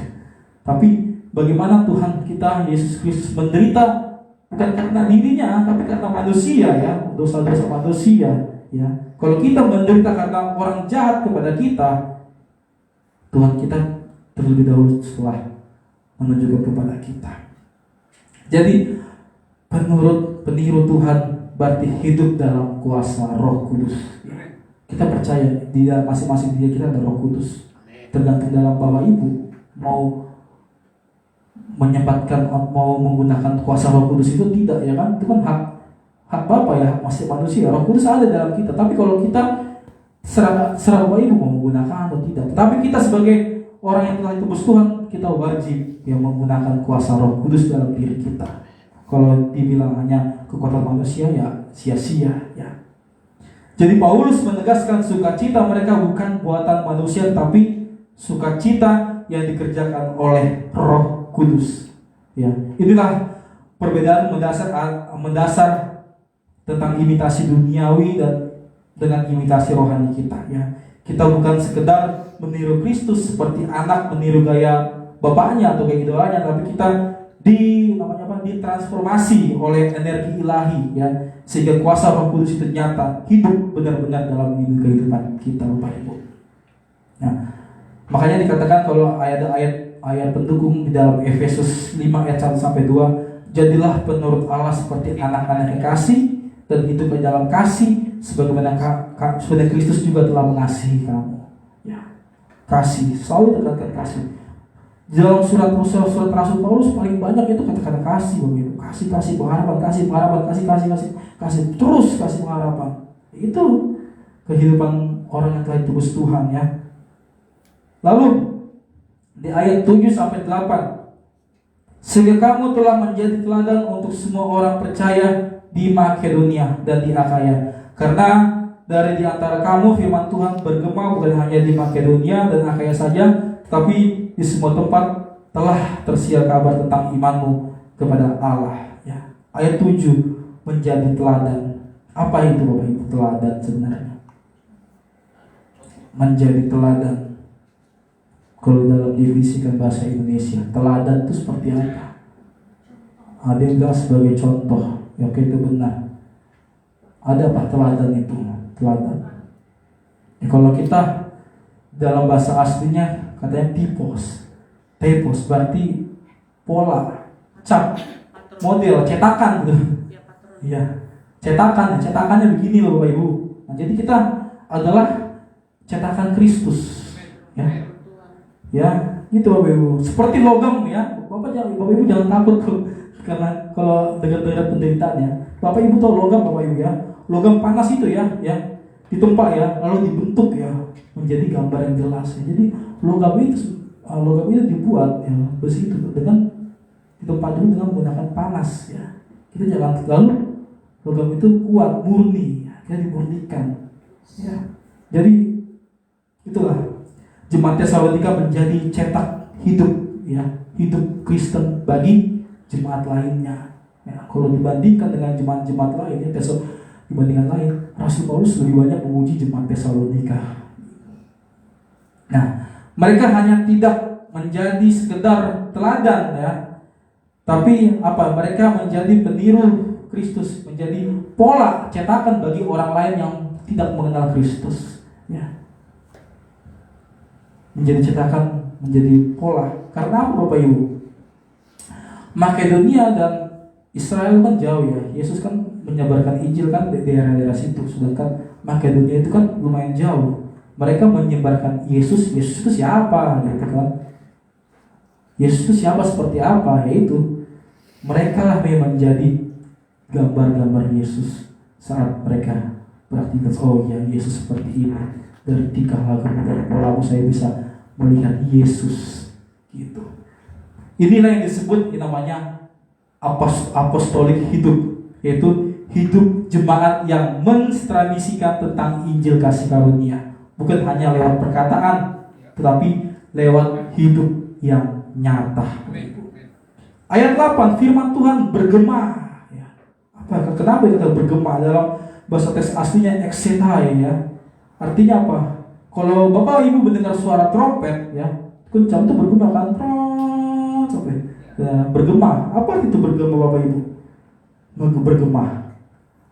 Speaker 1: Tapi bagaimana Tuhan kita Yesus Kristus menderita bukan karena dirinya, tapi karena manusia ya, dosa-dosa manusia ya. Kalau kita menderita karena orang jahat kepada kita, Tuhan kita terlebih dahulu setelah menunjukkan kepada kita. Jadi peniru Tuhan berarti hidup dalam kuasa Roh Kudus. Kita percaya di masing-masing diri kita ada Roh Kudus. Tergantung dalam Bapak Ibu mau menyempatkan, mau menggunakan kuasa Roh Kudus itu tidak ya kan? Itu kan hak Bapak ya, masih manusia. Roh Kudus ada dalam kita. Tapi kalau kita serah Bapak Ibu mau menggunakan atau tidak. Tapi kita sebagai orang yang telah ditebus Tuhan, kita wajib yang menggunakan kuasa Roh Kudus dalam diri kita. Kalau dibilang hanya kekuatan manusia ya sia-sia ya. Jadi Paulus menegaskan sukacita mereka bukan buatan manusia, tapi sukacita yang dikerjakan oleh Roh Kudus. Ya, inilah perbedaan mendasar tentang imitasi duniawi dan dengan imitasi rohani kita. Ya, kita bukan sekedar meniru Kristus seperti anak meniru gaya bapaknya atau gaya idolanya, tapi kita ditransformasi oleh energi ilahi ya, sehingga kuasa Roh Kudus itu nyata hidup benar-benar dalam kehidupan kita Bapak Ibu. Nah, makanya dikatakan kalau ayat pendukung di dalam Efesus 5 ayat 1 sampai 2, jadilah penurut Allah seperti anak-anak yang kasih dan hidup di dalam kasih sebagaimana Kristus juga telah mengasihi kamu. Ya. Kasih, selalu tekankan kasih. Dalam surat Rasul Paulus paling banyak itu kata-kata kasih, begitu. Kasih pengharapan, kasih terus kasih pengharapan. Itu kehidupan orang yang telah ditebus Tuhan ya. Lalu di ayat 7 sampai 8, sehingga kamu telah menjadi teladan untuk semua orang percaya di Makedonia dan di Akhaya. Karena dari di antara kamu firman Tuhan bergema bukan hanya di Makedonia dan Akhaya saja, tapi di semua tempat telah tersiar kabar tentang imanmu kepada Allah. Ya. Ayat 7, menjadi teladan. Apa itu Bapak Ibu teladan sebenarnya? Menjadi teladan. Kalau dalam definisikan bahasa Indonesia, teladan itu seperti apa? Ada yang bilang sebagai contoh. Ya, oke, itu benar. Ada apa teladan itu? Teladan. Ya, kalau kita dalam bahasa aslinya katanya typos berarti pola, cap, model, cetakan gitu. Iya, cetakannya begini loh Bapak Ibu. Nah, jadi kita adalah cetakan Kristus. Ya, gitu Bapak Ibu. Seperti logam ya. Bapak Ibu jangan takut karena kalau dengar penderitaannya. Bapak Ibu tahu logam Bapak Ibu ya. Logam panas itu ya, ditempa ya, lalu dibentuk ya menjadi gambar yang jelas. Ya. Jadi logam itu dibuat ya, besi itu dengan ditempa dulu dengan menggunakan panas ya. Kita jangan lalu logam itu kuat, murni, ya, dimurnikan. Ya. Jadi itulah Jemaat Tesalonika menjadi cetak hidup ya, hidup Kristen bagi jemaat lainnya. Ya, kalau dibandingkan dengan jemaat-jemaat lain ya, dibandingkan lain, Rasul Paulus lebih banyak memuji jemaat Tesalonika. Nah, mereka hanya tidak menjadi sekedar teladan ya, tapi apa? Mereka menjadi peniru Kristus, menjadi pola cetakan bagi orang lain yang tidak mengenal Kristus. Ya. Menjadi cetakan, menjadi pola. Karena apa Bapak Ibu? Makedonia dan Israel kan jauh ya. Yesus kan menyebarkan Injil kan di daerah-daerah situ. Sedangkan Makedonia itu kan lumayan jauh. Mereka menyebarkan Yesus itu siapa gitu kan? Yesus itu siapa, seperti apa? Yaitu mereka lah yang menjadi gambar-gambar Yesus saat mereka beraktivitas. Oh ya, Yesus seperti ini. Dari tingkah laku, dari pola saya bisa melihat Yesus gitu. Inilah yang disebut yang namanya apostolik hidup, yaitu hidup jemaat yang menstramisikan tentang Injil kasih karunia, bukan hanya lewat perkataan, tetapi lewat hidup yang nyata. Ayat 8, firman Tuhan bergema. Ya. Kenapa kita bergema? Dalam bahasa teks aslinya exetai ya. Artinya apa? Kalau Bapak Ibu mendengar suara trompet ya, kencang tuh bergema kan, sampai ya, bergema. Apa itu bergema Bapak Ibu? Bergema.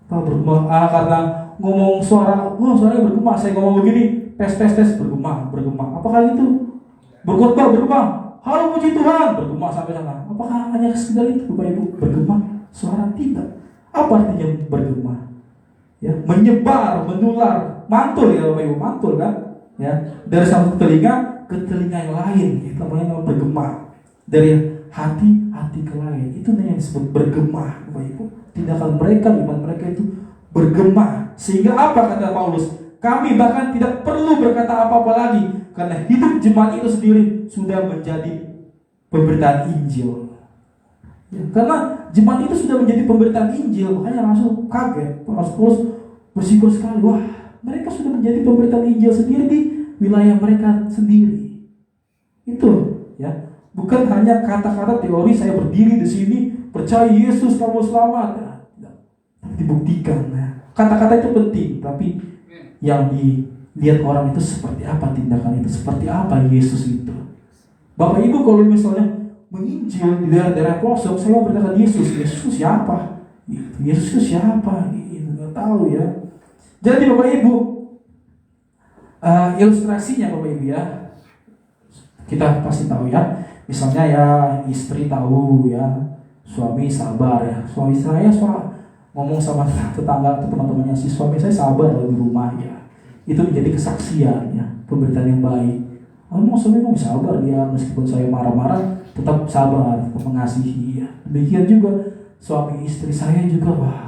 Speaker 1: Apa bergema? Karena ngomong suara, suaranya bergema. Saya ngomong begini, tes bergema. Apakah itu? Berkhotbah bergema. Halo puji Tuhan, bergema sampai sana. Apakah hanya sekedar itu Bapak Ibu? Bergema suara? Tidak. Apa artinya bergema? Ya, menyebar, menular, mantul ya Bapak Ibu, mantul kan? Ya, dari satu telinga ke telinga yang lain, itu namanya bergema. Dari hati ke lain, itu yang disebut bergema Bapak Ibu. Tindakan mereka, iman mereka itu bergema. Sehingga apa kata Paulus? Kami bahkan tidak perlu berkata apa-apa lagi, karena hidup jemaat itu sendiri sudah menjadi pemberitaan Injil. Ya, karena jemaat itu sudah menjadi pemberitaan Injil, makanya langsung kaget. Paulus bersyukur sekali, wah mereka sudah menjadi pemberitaan Injil sendiri di wilayah mereka sendiri. Itu ya, bukan hanya kata-kata teori saya berdiri di sini percaya Yesus kamu selamat, tapi dibuktikan. Kata-kata itu penting, tapi yang dilihat orang itu seperti apa tindakan itu, seperti apa Yesus itu. Bapak Ibu kalau misalnya menginjil di daerah-daerah pelosok, saya mau berkata Yesus itu siapa? Yesus itu siapa? Nggak tahu ya. Jadi Bapak Ibu, ilustrasinya Bapak Ibu ya, kita pasti tahu ya. Misalnya ya istri tahu ya, suami sabar ya. Suami saya ngomong sama tetangga atau teman-temannya, si suami saya sabar di rumah ya. Itu menjadi kesaksian ya, pemberitaan yang baik. Suami mau sabar dia, meskipun saya marah-marah tetap sabar, tetap mengasihi ya. Demikian juga suami istri saya juga, wah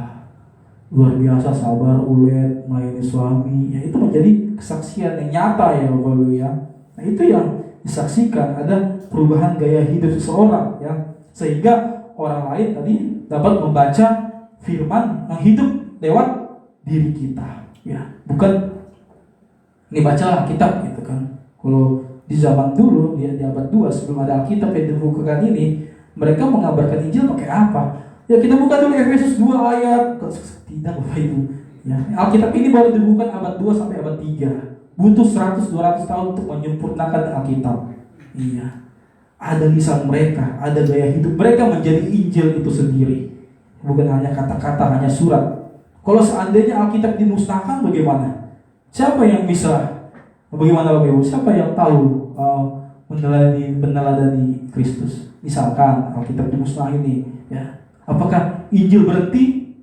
Speaker 1: luar biasa sabar, ulet, melayani suami ya. Itu menjadi kesaksian yang nyata ya Bapak Ibu ya. Nah itu yang disaksikan, ada perubahan gaya hidup seseorang ya, sehingga orang lain tadi dapat membaca firman yang hidup lewat diri kita ya. Bukan ini bacalah kitab gitu kan. Kalau di zaman dulu di abad 2 sebelum ada Alkitab yang dibukukan ini, mereka mengabarkan Injil pakai apa? Ya kita buka dulu Efesus 2 ayat. Tidak Bapak Ibu ya. Alkitab ini baru dibukukan abad 2 sampai abad 3. Butuh 100-200 tahun untuk menyempurnakan Alkitab. Iya. Ada lisan mereka, ada gaya hidup mereka menjadi Injil itu sendiri. Bukan hanya kata-kata, hanya surat. Kalau seandainya Alkitab dimusnahkan bagaimana? Siapa yang bisa? Bagaimana Bapak Ibu? Siapa yang tahu meneladani Kristus? Misalkan Alkitab dimusnahkan ini ya. Apakah Injil berhenti?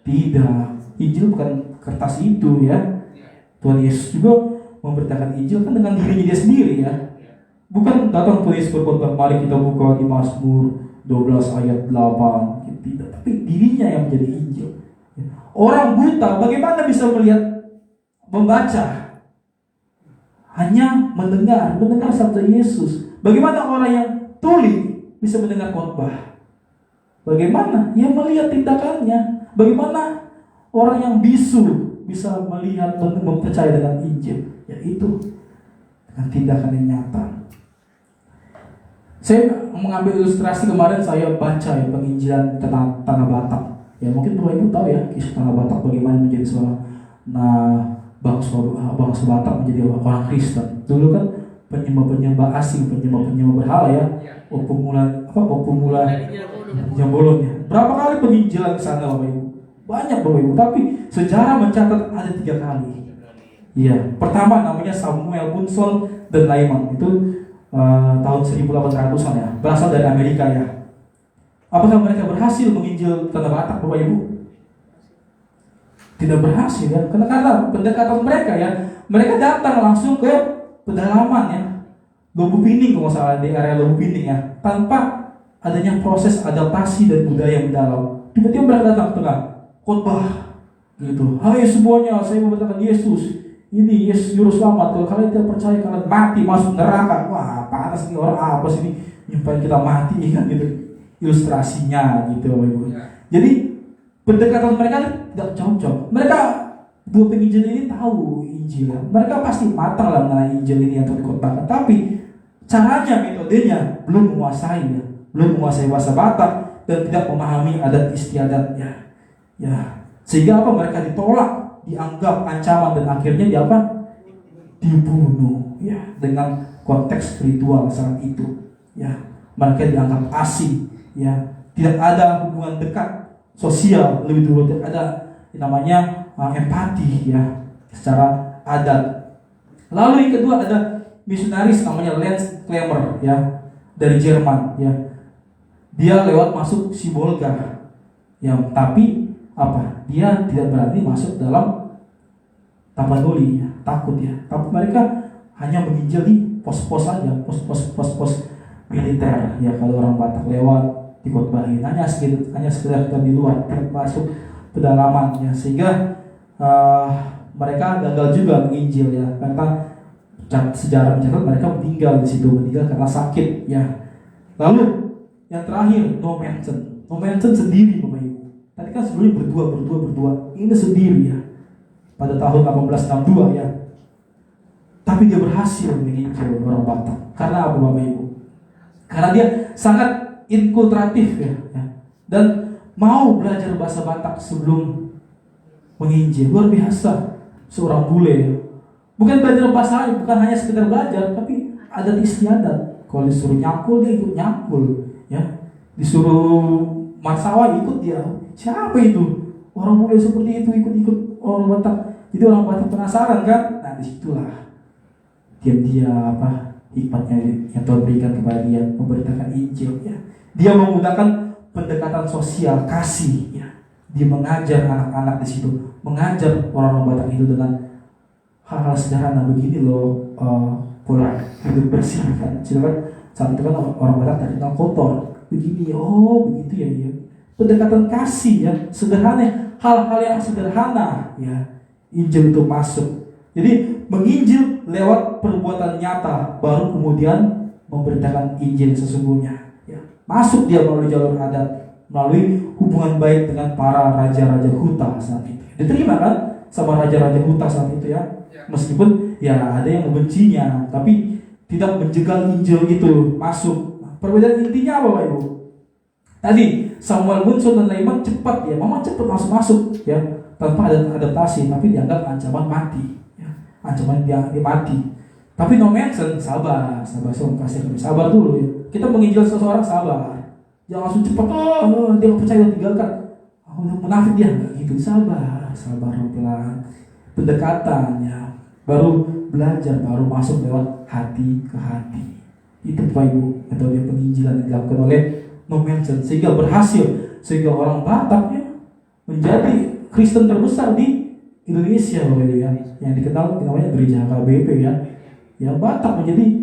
Speaker 1: Tidak. Injil bukan kertas itu ya. Tuhan Yesus juga memberitakan Injil kan dengan dirinya dia sendiri ya. Bukan datang Tuhan Yesus berkhotbah, mari kita buka di Mazmur 12 ayat 8. Tidak, tapi dirinya yang menjadi Injil. Orang buta bagaimana bisa melihat, membaca? Hanya mendengar sabda Yesus. Bagaimana orang yang tuli bisa mendengar khotbah? Bagaimana? Ya melihat tindakannya. Bagaimana orang yang bisu bisa melihat dan mempercayai dengan Injil? Yaitu dengan tindakan yang nyata. Saya mengambil ilustrasi kemarin saya baca ya penginjilan Tanah Batak. Ya mungkin Bapak Ibu tahu ya kisah Tanah Batak bagaimana menjadi seorang bangsa Batak menjadi orang Kristen. Dulu kan penyembah asing, penyembah berhala ya. Opung Mula Jambolon ya. Berapa kali penginjilan ke sana Bapak Ibu? Banyak Bapak Ibu, tapi sejarah mencatat ada 3 kali. Iya, pertama namanya Samuel Bunson dan Laiman. Itu tahun 1800-an ya, berasal dari Amerika ya. Apakah mereka berhasil menginjil Tanah Batak Bapak Ibu? Tidak berhasil ya, karena pendekatan mereka ya, mereka datang langsung ke pedalaman ya, Lubu Pining kalau salah, di area Lubu Pining ya, tanpa adanya proses adaptasi dan budaya yang mendalam. Tiba-tiba mereka datang ke tengah khotbah gitu, hai semuanya, saya memberitakan Yesus. Ini Yesus juru selamat. Kalau kalian tidak percaya kalian mati masuk neraka. Wah panas nih orang apa sih ini nyumpahin kita mati kan gitu. Ilustrasinya gitu Bapak Ibu. Jadi pendekatan mereka tidak cocok. Mereka dua penginjil ini tahu Injil. Mereka pasti matang lah mengenai Injil ini yang dikhotbahkan. Tapi caranya, metodenya belum menguasai ya. Belum menguasai bahasa Batak dan tidak memahami adat istiadat ya. Sehingga apa? Mereka ditolak, dianggap ancaman dan akhirnya dibunuh ya, dengan konteks ritual saat itu ya. Mereka dianggap asing ya, tidak ada hubungan dekat sosial, lebih dulu tidak ada namanya empati ya secara adat. Lalu yang kedua ada misionaris namanya Lance Klemmer ya, dari Jerman ya. Dia lewat masuk Sibolga ya, tapi dia tidak berani masuk dalam Tapanuli ya, takut ya. Tapi mereka hanya menginjil di pos-pos saja, pos-pos militer ya. Kalau orang Batak lewat dikotbahin hanya sekedar di luar, tidak masuk pedalaman ya, sehingga mereka gagal juga menginjil ya, karena sejarah mencatat mereka meninggal karena sakit ya. Lalu yang terakhir No Manson sendiri Bapak Ibu. Tadi kan sebelumnya berdua, ini sendiri ya, pada tahun 1862 ya. Tapi dia berhasil menginjil orang Batak. Karena apa Bapak Ibu? Karena dia sangat inkulturatif ya, dan mau belajar bahasa Batak sebelum menginjil. Luar biasa seorang bule ya. Bukan belajar bahasa, bukan hanya sekedar belajar, tapi adat istiadat. Kalau disuruh nyangkul dia ikut nyangkul ya, disuruh marsawa ikut dia. Siapa itu orang bule seperti itu ikut orang Batak? Jadi orang Batak penasaran kan? Nah disitulah dia hikmatnya yang Tuhan berikan kepada dia memberitakan Injil ya. Dia menggunakan pendekatan sosial kasih ya. Dia mengajar anak-anak di situ, mengajar orang-orang Batak itu dengan hal-hal sederhana begini loh, pola hidup bersih kan. Silakan saat itu kan orang Batak terkenal kotor, begini begitu ya. Pendekatan kasih ya, sederhana, hal-hal yang sederhana ya, Injil itu masuk. Jadi menginjil lewat perbuatan nyata, baru kemudian memberitakan Injil sesungguhnya ya. Masuk dia melalui jalur adat, melalui hubungan baik dengan para raja-raja Huta saat itu. Diterima kan sama raja-raja Huta saat itu ya. Meskipun ya ada yang membencinya, tapi tidak menjegal Injil itu masuk. Perbedaan intinya apa Bapak Ibu? Tadi Samuel Munson dan Naaman cepat ya, memang cepat masuk ya, tanpa ada adaptasi, tapi dianggap ancaman mati ya. Ancaman dia mati. Tapi No Manson sabar, sabar dulu ya. Kita menginjil seseorang sabar. Jangan langsung cepat, dia nggak percaya tinggalkan. Munafik dia nggak gitu, sabar pelan. Pendekatannya baru belajar, baru masuk lewat hati ke hati. Itu Bapak Ibu metode penginjilan yang dilakukan oleh No Manson, sehingga berhasil, sehingga orang Batak ya menjadi Kristen terbesar di Indonesia Bapak Ibu ya, yang dikenal namanya Gereja HKBP ya. Ya Batak menjadi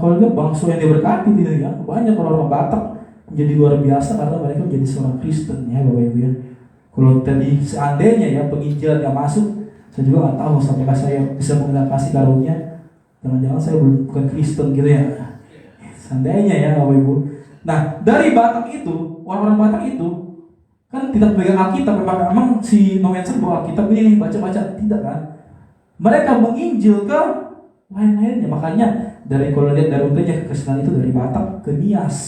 Speaker 1: kalau dia bangsa yang diberkati tidak ya. Banyak orang-orang Batak menjadi luar biasa karena mereka menjadi seorang Kristen ya Bapak Ibu ya. Kalau tadi seandainya ya penginjilan yang masuk, saya juga nggak tahu sampai saya bisa mengenal kasih karunia. Jangan-jangan saya bukan Kristen gitu ya. Seandainya ya Bapak Ibu. Nah dari Batak itu, orang-orang Batak itu kan tidak pegang Alkitab. Memang si No Manson bawa Alkitab ini baca-baca, tidak kan? Mereka menginjil ke lain-lainnya. Makanya kalau lihat dari untanya kekristenan itu dari Batak ke Nias.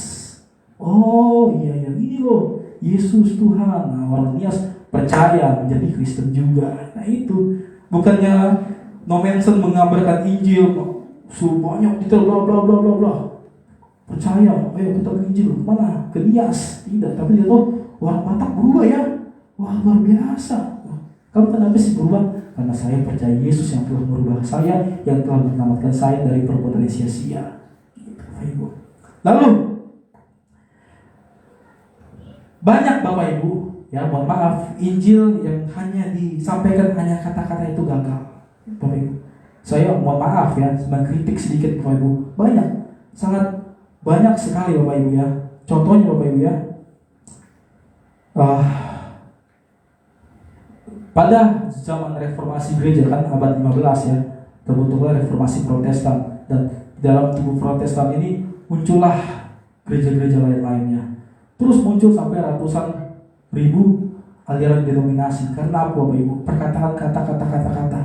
Speaker 1: Oh iya ini loh Yesus Tuhan. Nah, orang Nias percaya menjadi Kristen juga. Nah itu bukannya No Manson mengabarkan Injil sebanyak detail bla percaya, ayo kita menginjil kemana? Ke Nias. Tidak, tapi dia tahu orang Batak berubah ya. Wah luar biasa. Kamu kenapa sih berubah? Karena saya percaya Yesus yang telah merubah saya, yang telah menyelamatkan saya dari perbuatan sia-sia. Gitu, lalu banyak Bapak Ibu ya, mohon maaf, Injil yang hanya disampaikan hanya kata-kata itu gagal Bapak Ibu. Saya mohon maaf ya, kritik sedikit Bapak Ibu. Sangat banyak sekali Bapak Ibu ya. Contohnya Bapak Ibu ya, pada zaman reformasi gereja kan abad 15 ya, terbentuklah reformasi Protestan, dan dalam tubuh Protestan ini muncullah gereja-gereja lain-lainnya. Terus muncul sampai ratusan ribu aliran denominasi. Karena apa Bapak Ibu? Perkataan kata-kata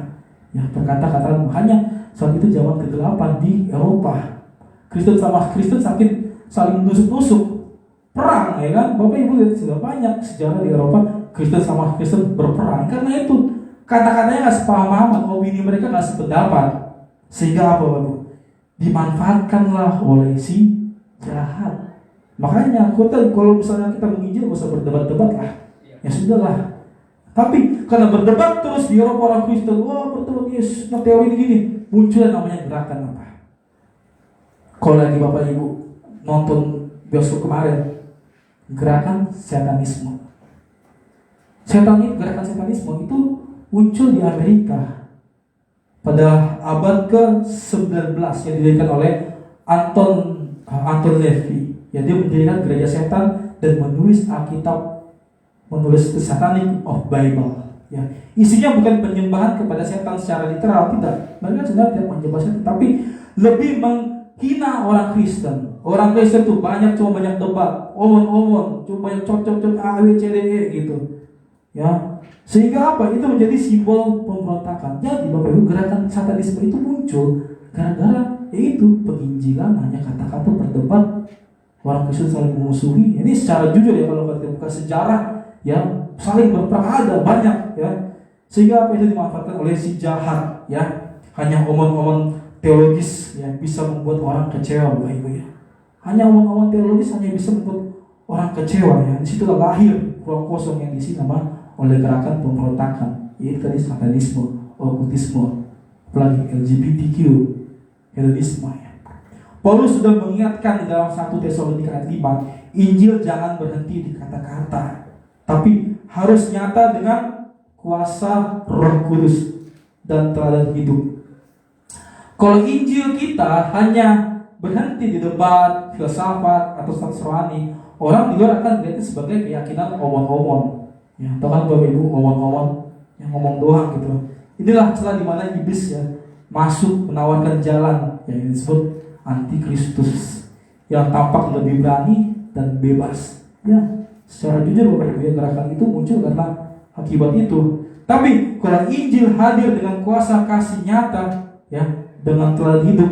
Speaker 1: ya, perkataan hanya saat itu zaman ke-8 di Eropa. Kristen sama Kristen saling menusuk-nusuk, perang ya kan. Bapak Ibu lihat sudah banyak sejarah di Eropa Kristen sama Kristen berperang. Karena itu kata-katanya nggak sepemahaman, opini mereka nggak sependapat, sehingga apa Bapak? Dimanfaatkanlah oleh si jahat. Makanya kalau misalnya kita menginjil gak usah berdebat-debat lah, ya sudahlah. Tapi karena berdebat terus di Eropa orang Kristen, wah berdebat Yesus, nah teori ini gini, muncul namanya gerakan apa? Kalau lagi Bapak Ibu nonton bioskop kemarin, gerakan satanisme. Gerakan satanisme itu muncul di Amerika pada abad ke-19 yang didirikan oleh Anton LaVey. Ya, dia mendirikan gereja setan dan menulis Alkitab, menulis The Satanic of Bible. Ya, isinya bukan penyembahan kepada setan secara literal, tidak. Mereka sebenarnya tidak menyembah setan, tapi lebih menghina orang Kristen. Orang Kristen tuh cuma banyak debat, omong-omong, cuma banyak cocok-cocok A, B, C, D, E gitu. Ya, sehingga apa? Itu menjadi simbol pemberontakan. Jadi Bapak Ibu, gerakan satanisme itu muncul gara-gara yaitu penginjilan, hanya kata-kata berdebat, orang Kristen saling memusuhi. Ini secara jujur ya, kalau kita buka sejarah ya, saling berperang ada banyak ya. Sehingga apa itu dimanfaatkan oleh si jahat ya. Hanya omong-omong teologis ya bisa membuat orang kecewa Bapak Ibu ya. Hanya omong-omong teologis hanya bisa membuat orang kecewa ya. Di situ lahir ruang kosong yang diisi nama oleh gerakan pemberontakan, yaitu tadi satanisme, okultisme, apalagi LGBTQ, hedonisme ya. Paulus sudah mengingatkan di dalam 1 Tesalonika ayat 5, Injil jangan berhenti di kata-kata, tapi harus nyata dengan kuasa Roh Kudus dan teladan hidup. Kalau Injil kita hanya berhenti di debat, filsafat atau status rohani, orang di luar akan melihat itu sebagai keyakinan omong-omong. Ya, tahu kan Bapak Ibu, omong-omong yang ngomong doang gitu. Inilah celah di mana iblis ya masuk menawarkan jalan yang disebut antikristus yang tampak lebih berani dan bebas. Ya, secara jujur Bapak Ibu ya, gerakan itu muncul karena akibat itu. Tapi kalau Injil hadir dengan kuasa kasih nyata ya, dengan teladan hidup,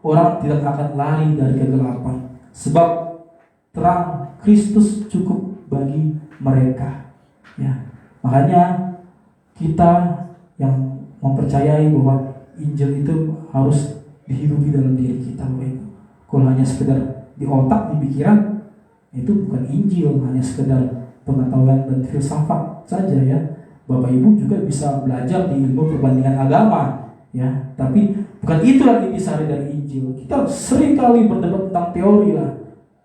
Speaker 1: orang tidak akan lari dari kegelapan. Sebab terang Kristus cukup bagi mereka. Ya, makanya kita yang mempercayai bahwa Injil itu harus dihidupi dalam diri kita, Bapak Ibu. Kalau hanya sekedar di otak, di pikiran, itu bukan Injil, hanya sekedar pengetahuan dan filsafat saja ya. Bapak Ibu juga bisa belajar di ilmu perbandingan agama, ya. Tapi bukan itulah intisari dari Injil. Kita sering kali berdebat tentang teori lah.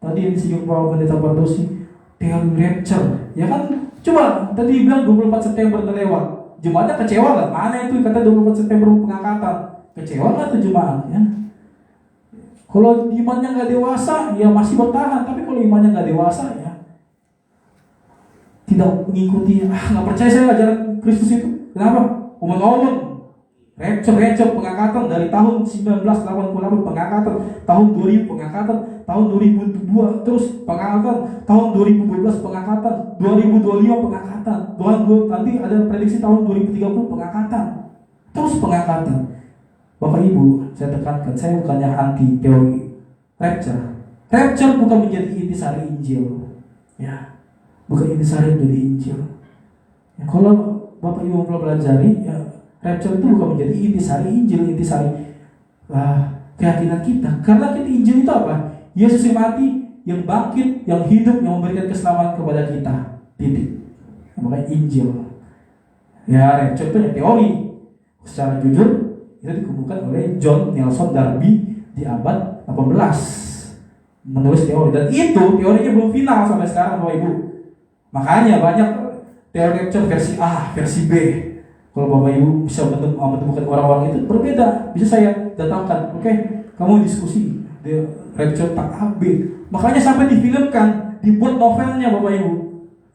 Speaker 1: Tadi yang disinggung Pak Pendeta Bardosi, teori rapture, ya kan? Coba tadi bilang 24 September terlewat, jemaatnya kecewa nggak? Mana itu kata 24 September pengangkatan? Kecewa nggak tuh jemaat? Ya? Kalau imannya nggak dewasa, ya masih bertahan. Tapi kalau imannya nggak dewasa, ya tidak mengikuti. Nggak percaya saya ajaran Kristus itu. Kenapa? Omong-omong. Rapture pengangkatan dari tahun 1988 pengangkatan, tahun 2000 pengangkatan, tahun 2002 terus pengangkatan, tahun 2012 pengangkatan, 2025 pengangkatan, nanti ada prediksi tahun 2030 pengangkatan, terus pengangkatan. Bapak Ibu, saya tekankan, saya bukannya anti teori rapture. Rapture bukan menjadi intisari Injil, ya, bukan intisari menjadi Injil. Ya, kalau Bapak Ibu mau pelajari, ya, rapture itu bukan menjadi intisari Injil, intisari keyakinan kita. Karena kita Injil itu apa? Yesus yang mati, yang bangkit, yang hidup, yang memberikan keselamatan kepada kita. Titik. Makanya Injil. Ya, rapture itu ya teori. Secara jujur, itu dikumpulkan oleh John Nelson Darby di abad 18. Menulis teori. Dan itu teorinya belum final sampai sekarang, Bapak Ibu. Makanya banyak teori rapture versi A, versi B. Kalau Bapak Ibu bisa menemukan orang-orang itu berbeda, bisa saya datangkan. Oke, kamu diskusi di rapture tak A, B. Makanya sampai difilmkan, dibuat novelnya Bapak Ibu.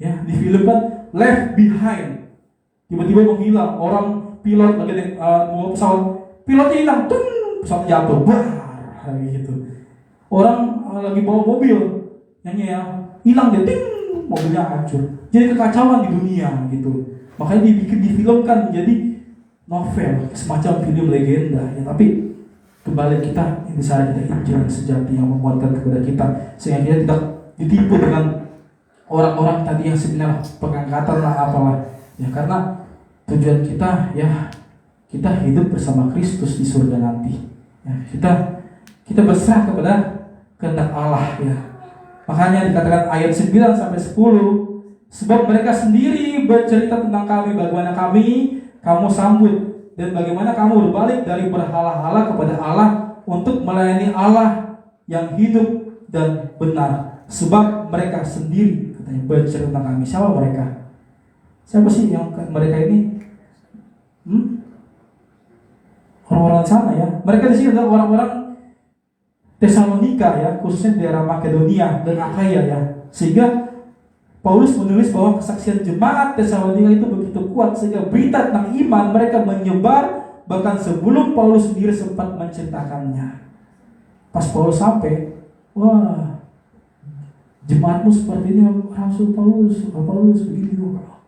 Speaker 1: Ya, difilmkan Left Behind. Tiba-tiba menghilang, orang pilot lagi mau pesawat, pilotnya hilang, pesawat jatuh, gitu. Orang lagi bawa mobil, nyanyi ya, hilang dia, mobilnya hancur. Jadi kekacauan di dunia gitu. Makanya difilmkan menjadi novel, semacam film legenda ya. Tapi kembali kita, intisari kita Injil sejati yang menguatkan kepada kita, sehingga kita tidak ditipu dengan orang-orang tadi yang sebenarnya pengangkatan lah apalah ya. Karena tujuan kita ya kita hidup bersama Kristus di surga nanti. Ya, kita berserah kepada kehendak Allah ya. Makanya dikatakan ayat 9 sampai 10, sebab mereka sendiri bercerita tentang kami, bagaimana kamu sambut dan bagaimana kamu berbalik dari berhala-hala kepada Allah untuk melayani Allah yang hidup dan benar. Sebab mereka sendiri katanya bercerita tentang kami. Siapa mereka? Siapa sih yang mereka ini? Orang-orang sana ya. Mereka di sini adalah orang-orang Tesalonika ya, khususnya daerah Makedonia dan Akaya ya. Sehingga Paulus menulis bahwa kesaksian jemaat Tesalonika itu begitu kuat sehingga berita tentang iman mereka menyebar bahkan sebelum Paulus sendiri sempat menceritakannya. Pas Paulus sampai, wah, jemaatmu seperti ini, Rasul Paulus begini kok.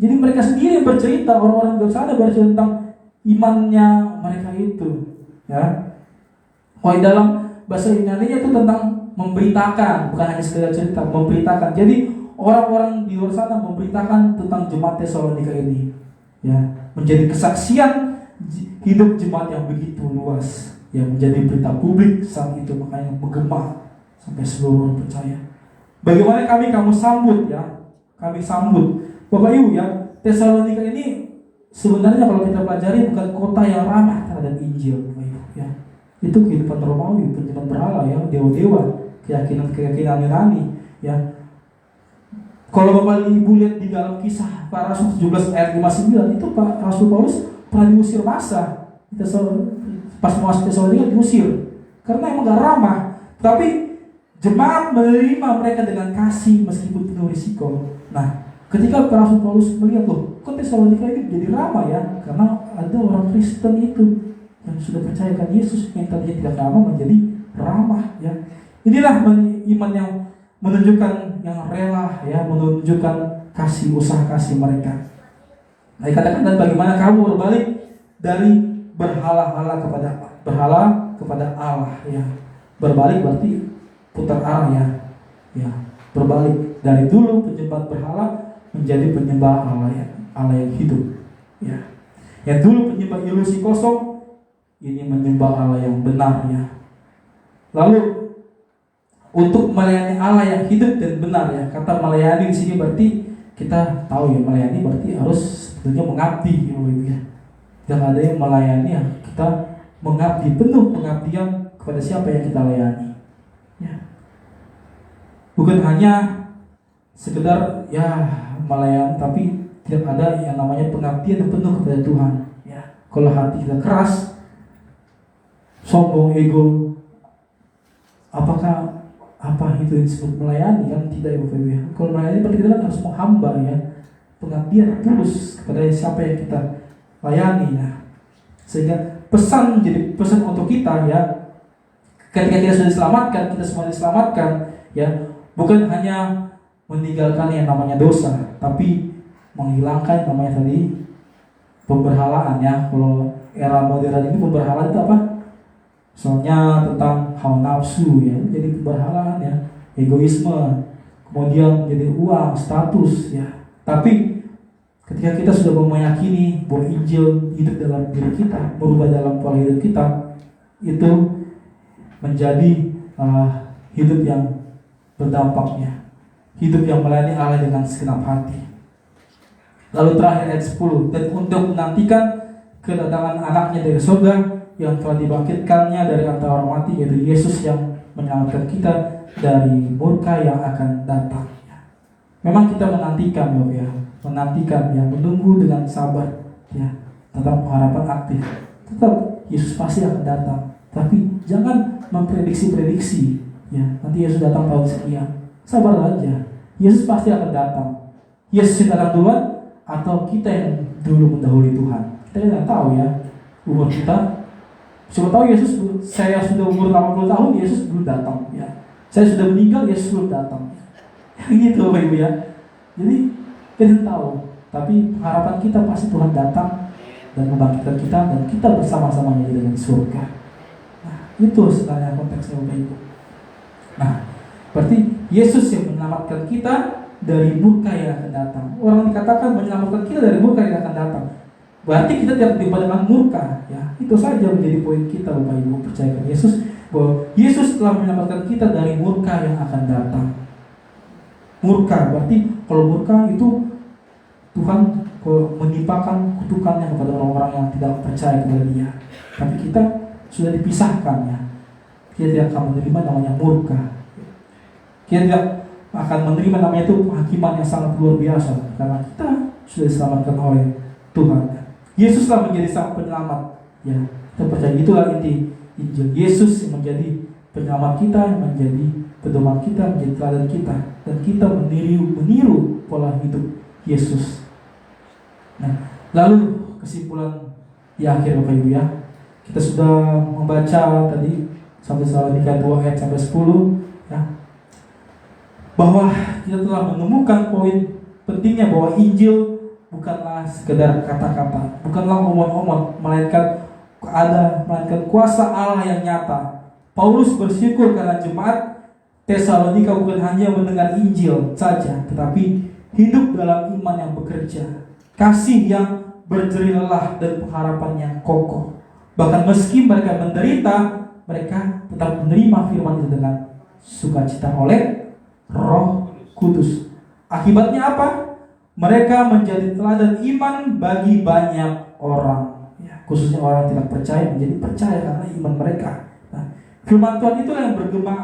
Speaker 1: Jadi mereka sendiri yang bercerita, orang-orang di sana bercerita tentang imannya mereka itu, ya. Di dalam bahasa Yunani-nya itu tentang memberitakan, bukan hanya sekedar cerita, memberitakan. Jadi orang-orang di luar sana memberitakan tentang jemaat Tesalonika ini, ya, menjadi kesaksian hidup jemaat yang begitu luas, yang menjadi berita publik saat itu, makanya menggema sampai seluruh orang percaya. Bagaimana kamu sambut ya? Kami sambut. Bapak Ibu ya, Tesalonika ini sebenarnya kalau kita pelajari bukan kota yang ramah terhadap Injil, Bapak Ibu ya. Itu kehidupan Romawi, penyembahan berhala ya, dewa-dewa, keyakinan Yunani ya. Kalau Bapak Ibu lihat di dalam kisah para Rasul 17 ayat 59 itu Pak Rasul Paulus pernah diusir massa. Pas masuk Tesalonika diusir karena emang gak ramah. Tapi jemaat menerima mereka dengan kasih meskipun penuh risiko. Nah, ketika Rasul Paulus melihat loh, kok Tesalonika ini jadi ramah ya? Karena ada orang Kristen itu yang sudah percayakan Yesus yang tadinya tidak ramah menjadi ramah ya. Inilah iman yang menunjukkan yang rela ya, menunjukkan kasih, usaha kasih mereka. Nah, dikatakan dan bagaimana kamu berbalik dari berhala kepada Allah ya. Berbalik berarti putar arah ya. Ya, berbalik dari dulu penyembah berhala menjadi penyembah Allah yang hidup ya. Yang dulu penyembah ilusi kosong, ini menyembah Allah yang benar ya. Lalu untuk melayani Allah yang hidup dan benar ya. Kata melayani di sini berarti kita tahu ya, melayani berarti harus sebetulnya mengabdi ya. Jangan ada yang melayani ya, kita mengabdi, penuh pengabdian kepada siapa yang kita layani ya. Bukan hanya sekedar ya melayani, tapi tidak ada yang namanya pengabdian yang penuh kepada Tuhan ya. Kalau hati kita keras, sombong, ego, apakah apa itu disebut melayani? Kan tidak ya Bapak Ibu ya. Kalau melayani berarti kita harus menghamba ya, pengabdian tulus kepada siapa yang kita layani ya. Sehingga pesan menjadi pesan untuk kita ya. Ketika kita sudah diselamatkan, kita semua diselamatkan ya, bukan hanya meninggalkan yang namanya dosa, tapi menghilangkan yang namanya tadi pemberhalaan ya. Kalau era modern ini pemberhalaan itu apa? Soalnya tentang hawa nafsu ya, jadi pemberhalaan ya, egoisme, kemudian jadi uang, status ya. Tapi ketika kita sudah meyakini bahwa Injil hidup dalam diri kita, berubah dalam pola hidup kita, itu menjadi hidup yang berdampaknya, hidup yang melayani Allah dengan segenap hati. Lalu terakhir ayat 10, dan untuk menantikan kedatangan anaknya dari surga yang telah dibangkitkannya dari antara orang mati, yaitu Yesus yang menyelamatkan kita dari murka yang akan datang. Memang kita menantikan Bapak ya, menantikan ya, menunggu dengan sabar ya, tentang pengharapan aktif. Tetap Yesus pasti akan datang, tapi jangan memprediksi ya, nanti Yesus datang tahun sekian. Sabar aja, Yesus pasti akan datang. Yesus yang datang duluan atau kita yang dulu mendahului Tuhan? Kita tidak tahu ya umur kita. Siapa tahu Yesus, saya sudah umur 80 tahun, Yesus belum datang ya. Saya sudah meninggal, Yesus belum datang. Gitu Bapak Ibu ya. Jadi kita tahu, tapi harapan kita pasti Tuhan datang dan membangkitkan kita, dan kita bersama-sama dengan surga. Nah, itu sebenarnya konteksnya Bapak Ibu. Nah, berarti Yesus yang menyelamatkan kita dari murka yang akan datang. Orang dikatakan menyelamatkan kita dari murka yang akan datang. Berarti kita tidak ditimpa dengan murka, ya. Itu saja menjadi poin kita, Bapak Ibu, percaya kepada Yesus, bahwa Yesus telah menyelamatkan kita dari murka yang akan datang. Murka berarti kalau murka itu Tuhan menimpakan kutukannya kepada orang-orang yang tidak percaya kepada Dia. Tapi kita sudah dipisahkan, ya. Kita tidak akan menerima namanya murka. Kita tidak akan menerima namanya itu penghakiman yang sangat luar biasa, karena kita sudah diselamatkan oleh Tuhan. Yesus telah menjadi sang penyelamat, ya. Kita percaya itulah inti Injil. Yesus yang menjadi penyelamat kita, yang menjadi pedoman kita, menjadi teladan kita, dan kita meniru pola hidup Yesus. Nah, lalu kesimpulan di akhir, Bapak Ibu, ya. Kita sudah membaca tadi 1 Tesalonika 2 ayat sampai 10, ya. Bahwa kita telah menemukan poin pentingnya bahwa Injil bukanlah sekedar kata-kata, bukanlah omong-omong, melainkan kuasa Allah yang nyata. Paulus bersyukur karena jemaat Tesalonika bukan hanya mendengar Injil saja, tetapi hidup dalam iman yang bekerja, kasih yang berjerih lelah, dan pengharapan yang kokoh. Bahkan meski mereka menderita, mereka tetap menerima firman itu dengan sukacita oleh Roh Kudus. Akibatnya apa? Mereka menjadi teladan iman bagi banyak orang, ya, khususnya orang yang tidak percaya menjadi percaya karena iman mereka. Nah, firman Tuhan itulah yang bergema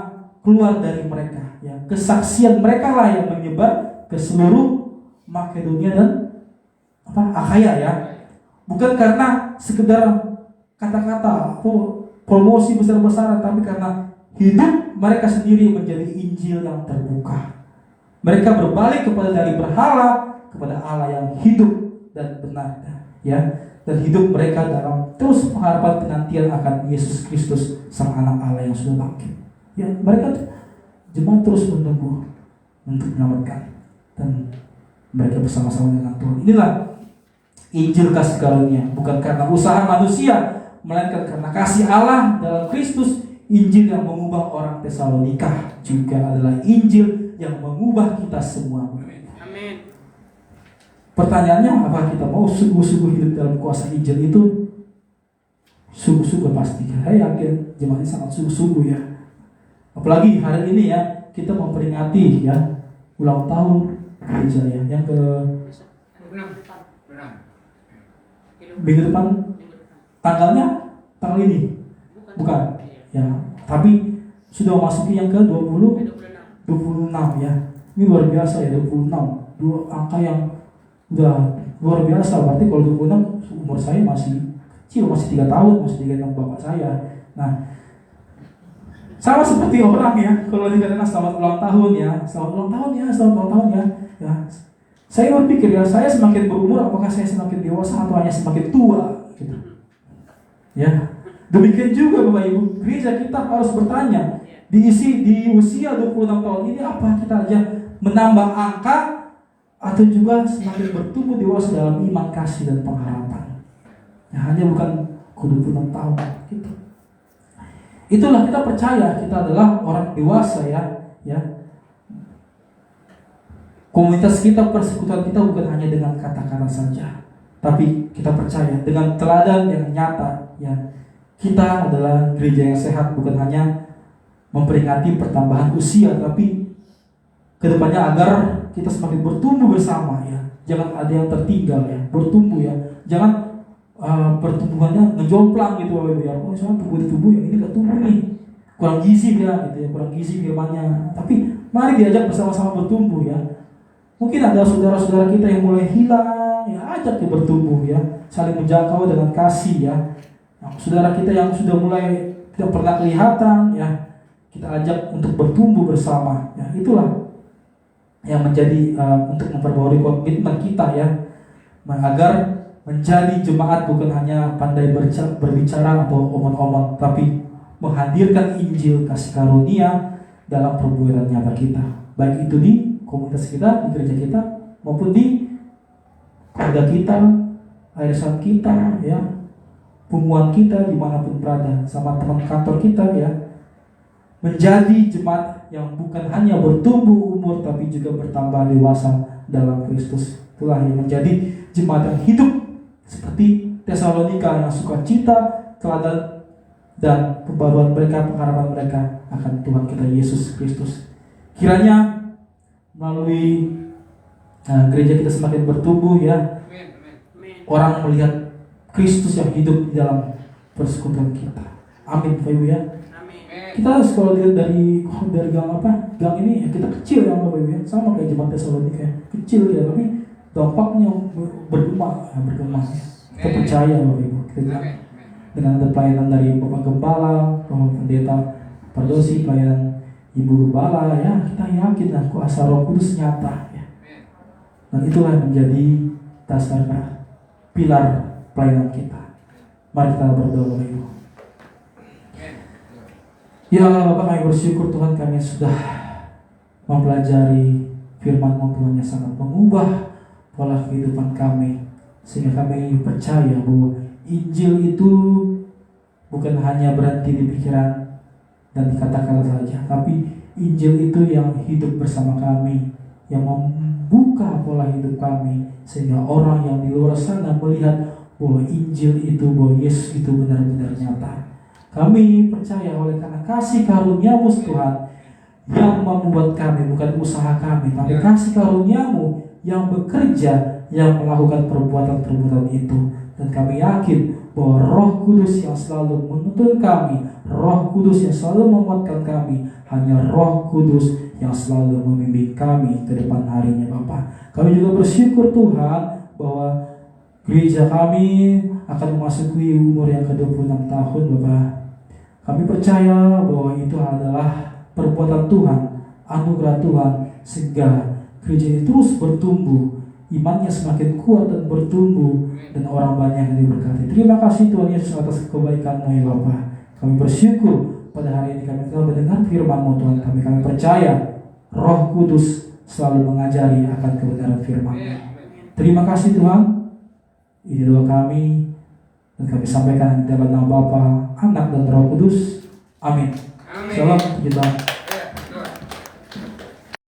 Speaker 1: keluar dari mereka, ya. Kesaksian mereka lah yang menyebar ke seluruh Makedonia dan Akhaya, ya. Bukan karena sekedar kata-kata atau promosi besar-besaran, tapi karena hidup mereka sendiri menjadi Injil yang terbuka. Mereka berbalik dari berhala kepada Allah yang hidup dan benar, ya. Dan hidup mereka dalam terus pengharapan penantian akan Yesus Kristus, Sang Anak Allah yang sudah bangkit. Ya, mereka jemaat terus menunggu untuk menyelamatkan, dan mereka bersama-sama dengan Tuhan. Inilah Injil kasih karunia, bukan karena usaha manusia, melainkan karena kasih Allah dalam Kristus. Injil yang mengubah orang Tesalonika juga adalah Injil yang mengubah kita semua.
Speaker 2: Amin.
Speaker 1: Pertanyaannya, apa kita mau sungguh-sungguh hidup dalam kuasa Injil itu? Sungguh-sungguh pasti. Saya yakin jemaatnya sangat sungguh-sungguh, ya. Apalagi hari ini, ya, kita memperingati, ya, ulang tahun gereja, ya, yang ke minggu depan. Tanggalnya tanggal ini bukan, ya, tapi sudah memasuki yang ke 26, ya. Ini luar biasa, ya, 26. Dua angka yang udah luar biasa. Berarti kalau 26, umur saya masih kecil, masih 3 tahun, masih 3 tahun bapak saya. Nah, sama seperti orang, ya, kalau dikatakan selamat ulang tahun, ya, selamat ulang tahun, ya, selamat ulang tahun, ya. Ya, saya berpikir, ya, saya semakin berumur, apakah saya semakin dewasa atau hanya semakin tua, gitu. Ya, demikian juga Bapak Ibu, gereja kita harus bertanya, di usia 26 tahun ini, apa kita aja menambah angka atau juga semakin bertumbuh dewasa dalam iman, kasih, dan pengharapan. Ya, hanya bukan ke 26 tahun, gitu. Itulah kita percaya kita adalah orang dewasa, ya. Komunitas kita, persekutuan kita bukan hanya dengan kata-kata saja, tapi kita percaya dengan teladan yang nyata, ya. Kita adalah gereja yang sehat, bukan hanya memperingati pertambahan usia, tapi kedepannya agar kita semakin bertumbuh bersama, ya. Jangan ada yang tertinggal, ya. Bertumbuh, ya. Jangan pertumbuhannya ngejomplang gitu, ya. Oh, soalnya tubuh yang ini gak tumbuh nih, kurang gizi, ya, gitu, ya. Kurang gizi firmannya. Tapi mari diajak bersama-sama bertumbuh, ya. Mungkin ada saudara-saudara kita yang mulai hilang, ya, ajak dia bertumbuh, ya. Saling menjangkau dengan kasih, ya. Nah, saudara kita yang sudah mulai tidak pernah kelihatan, ya, kita ajak untuk bertumbuh bersama, ya. Itulah yang menjadi untuk memperbarui komitmen kita, ya, agar menjadi jemaat bukan hanya pandai berbicara atau omong-omong, tapi menghadirkan Injil kasih karunia dalam perbuatan nyata kita, baik itu di komunitas kita, di gereja kita, maupun di keluarga kita, arisan kita, ya, pengumuman kita dimanapun berada, sama teman kantor kita, ya. Menjadi jemaat yang bukan hanya bertumbuh umur, tapi juga bertambah dewasa dalam Kristus. Itulah yang menjadi jemaat yang hidup seperti Tesalonika yang sukacita, teladan dan pembaruan mereka, pengharapan mereka akan Tuhan kita Yesus Kristus. Kiranya melalui gereja kita semakin bertumbuh ya, orang melihat Kristus yang hidup di dalam persekutuan kita. Amin, Bapak Ibu ya. Kita kalau lihat dari gang ini ya, kita kecil ya Bapak Ibu ya, sama kayak jemaat Tesalonika ya, kecil ya, tapi dampaknya bergema ya. Kita percaya Bapak Ibu, kita dengan ada pelayanan dari Bapak Gembala, Bapak Pendeta Pardosi, pelayanan Ibu Gembala ya, kita yakin dan kuasa Roh Kudus nyata ya. Dan itulah yang menjadi dasar pilar pelayanan kita. Mari kita berdoa Bapak Ibu. Ya Bapak, kami bersyukur Tuhan, kami sudah mempelajari firman-Mu Tuhan yang sangat mengubah pola kehidupan kami, sehingga kami percaya bahwa Injil itu bukan hanya berhenti di pikiran dan di kata-kata saja, tapi Injil itu yang hidup bersama kami, yang membuka pola hidup kami, sehingga orang yang di luar sana melihat bahwa Injil itu, bahwa Yesus itu benar-benar nyata. Kami percaya oleh karena kasih karunia-Mu Tuhan yang membuat kami, bukan usaha kami, tapi kasih karunia-Mu yang bekerja, yang melakukan perbuatan-perbuatan itu. Dan kami yakin bahwa Roh Kudus yang selalu menuntun kami, Roh Kudus yang selalu menguatkan kami, hanya Roh Kudus yang selalu membimbing kami ke depan harinya Bapa. Kami juga bersyukur Tuhan bahwa gereja kami akan memasuki umur yang ke-26 tahun Bapak. Kami percaya bahwa itu adalah perbuatan Tuhan, anugerah Tuhan, sehingga gereja ini terus bertumbuh, imannya semakin kuat dan bertumbuh, dan orang banyak yang diberkati. Terima kasih Tuhan Yesus atas kebaikan-Mu ya Bapa. Kami bersyukur pada hari ini kami telah mendengar firman-Mu Tuhan. Kami percaya Roh Kudus selalu mengajari akan kebenaran firman-Mu. Terima kasih Tuhan. Ini doa kami dan kami sampaikan dalam nama Bapa, Anak dan Roh Kudus. Amin. Shalom kita.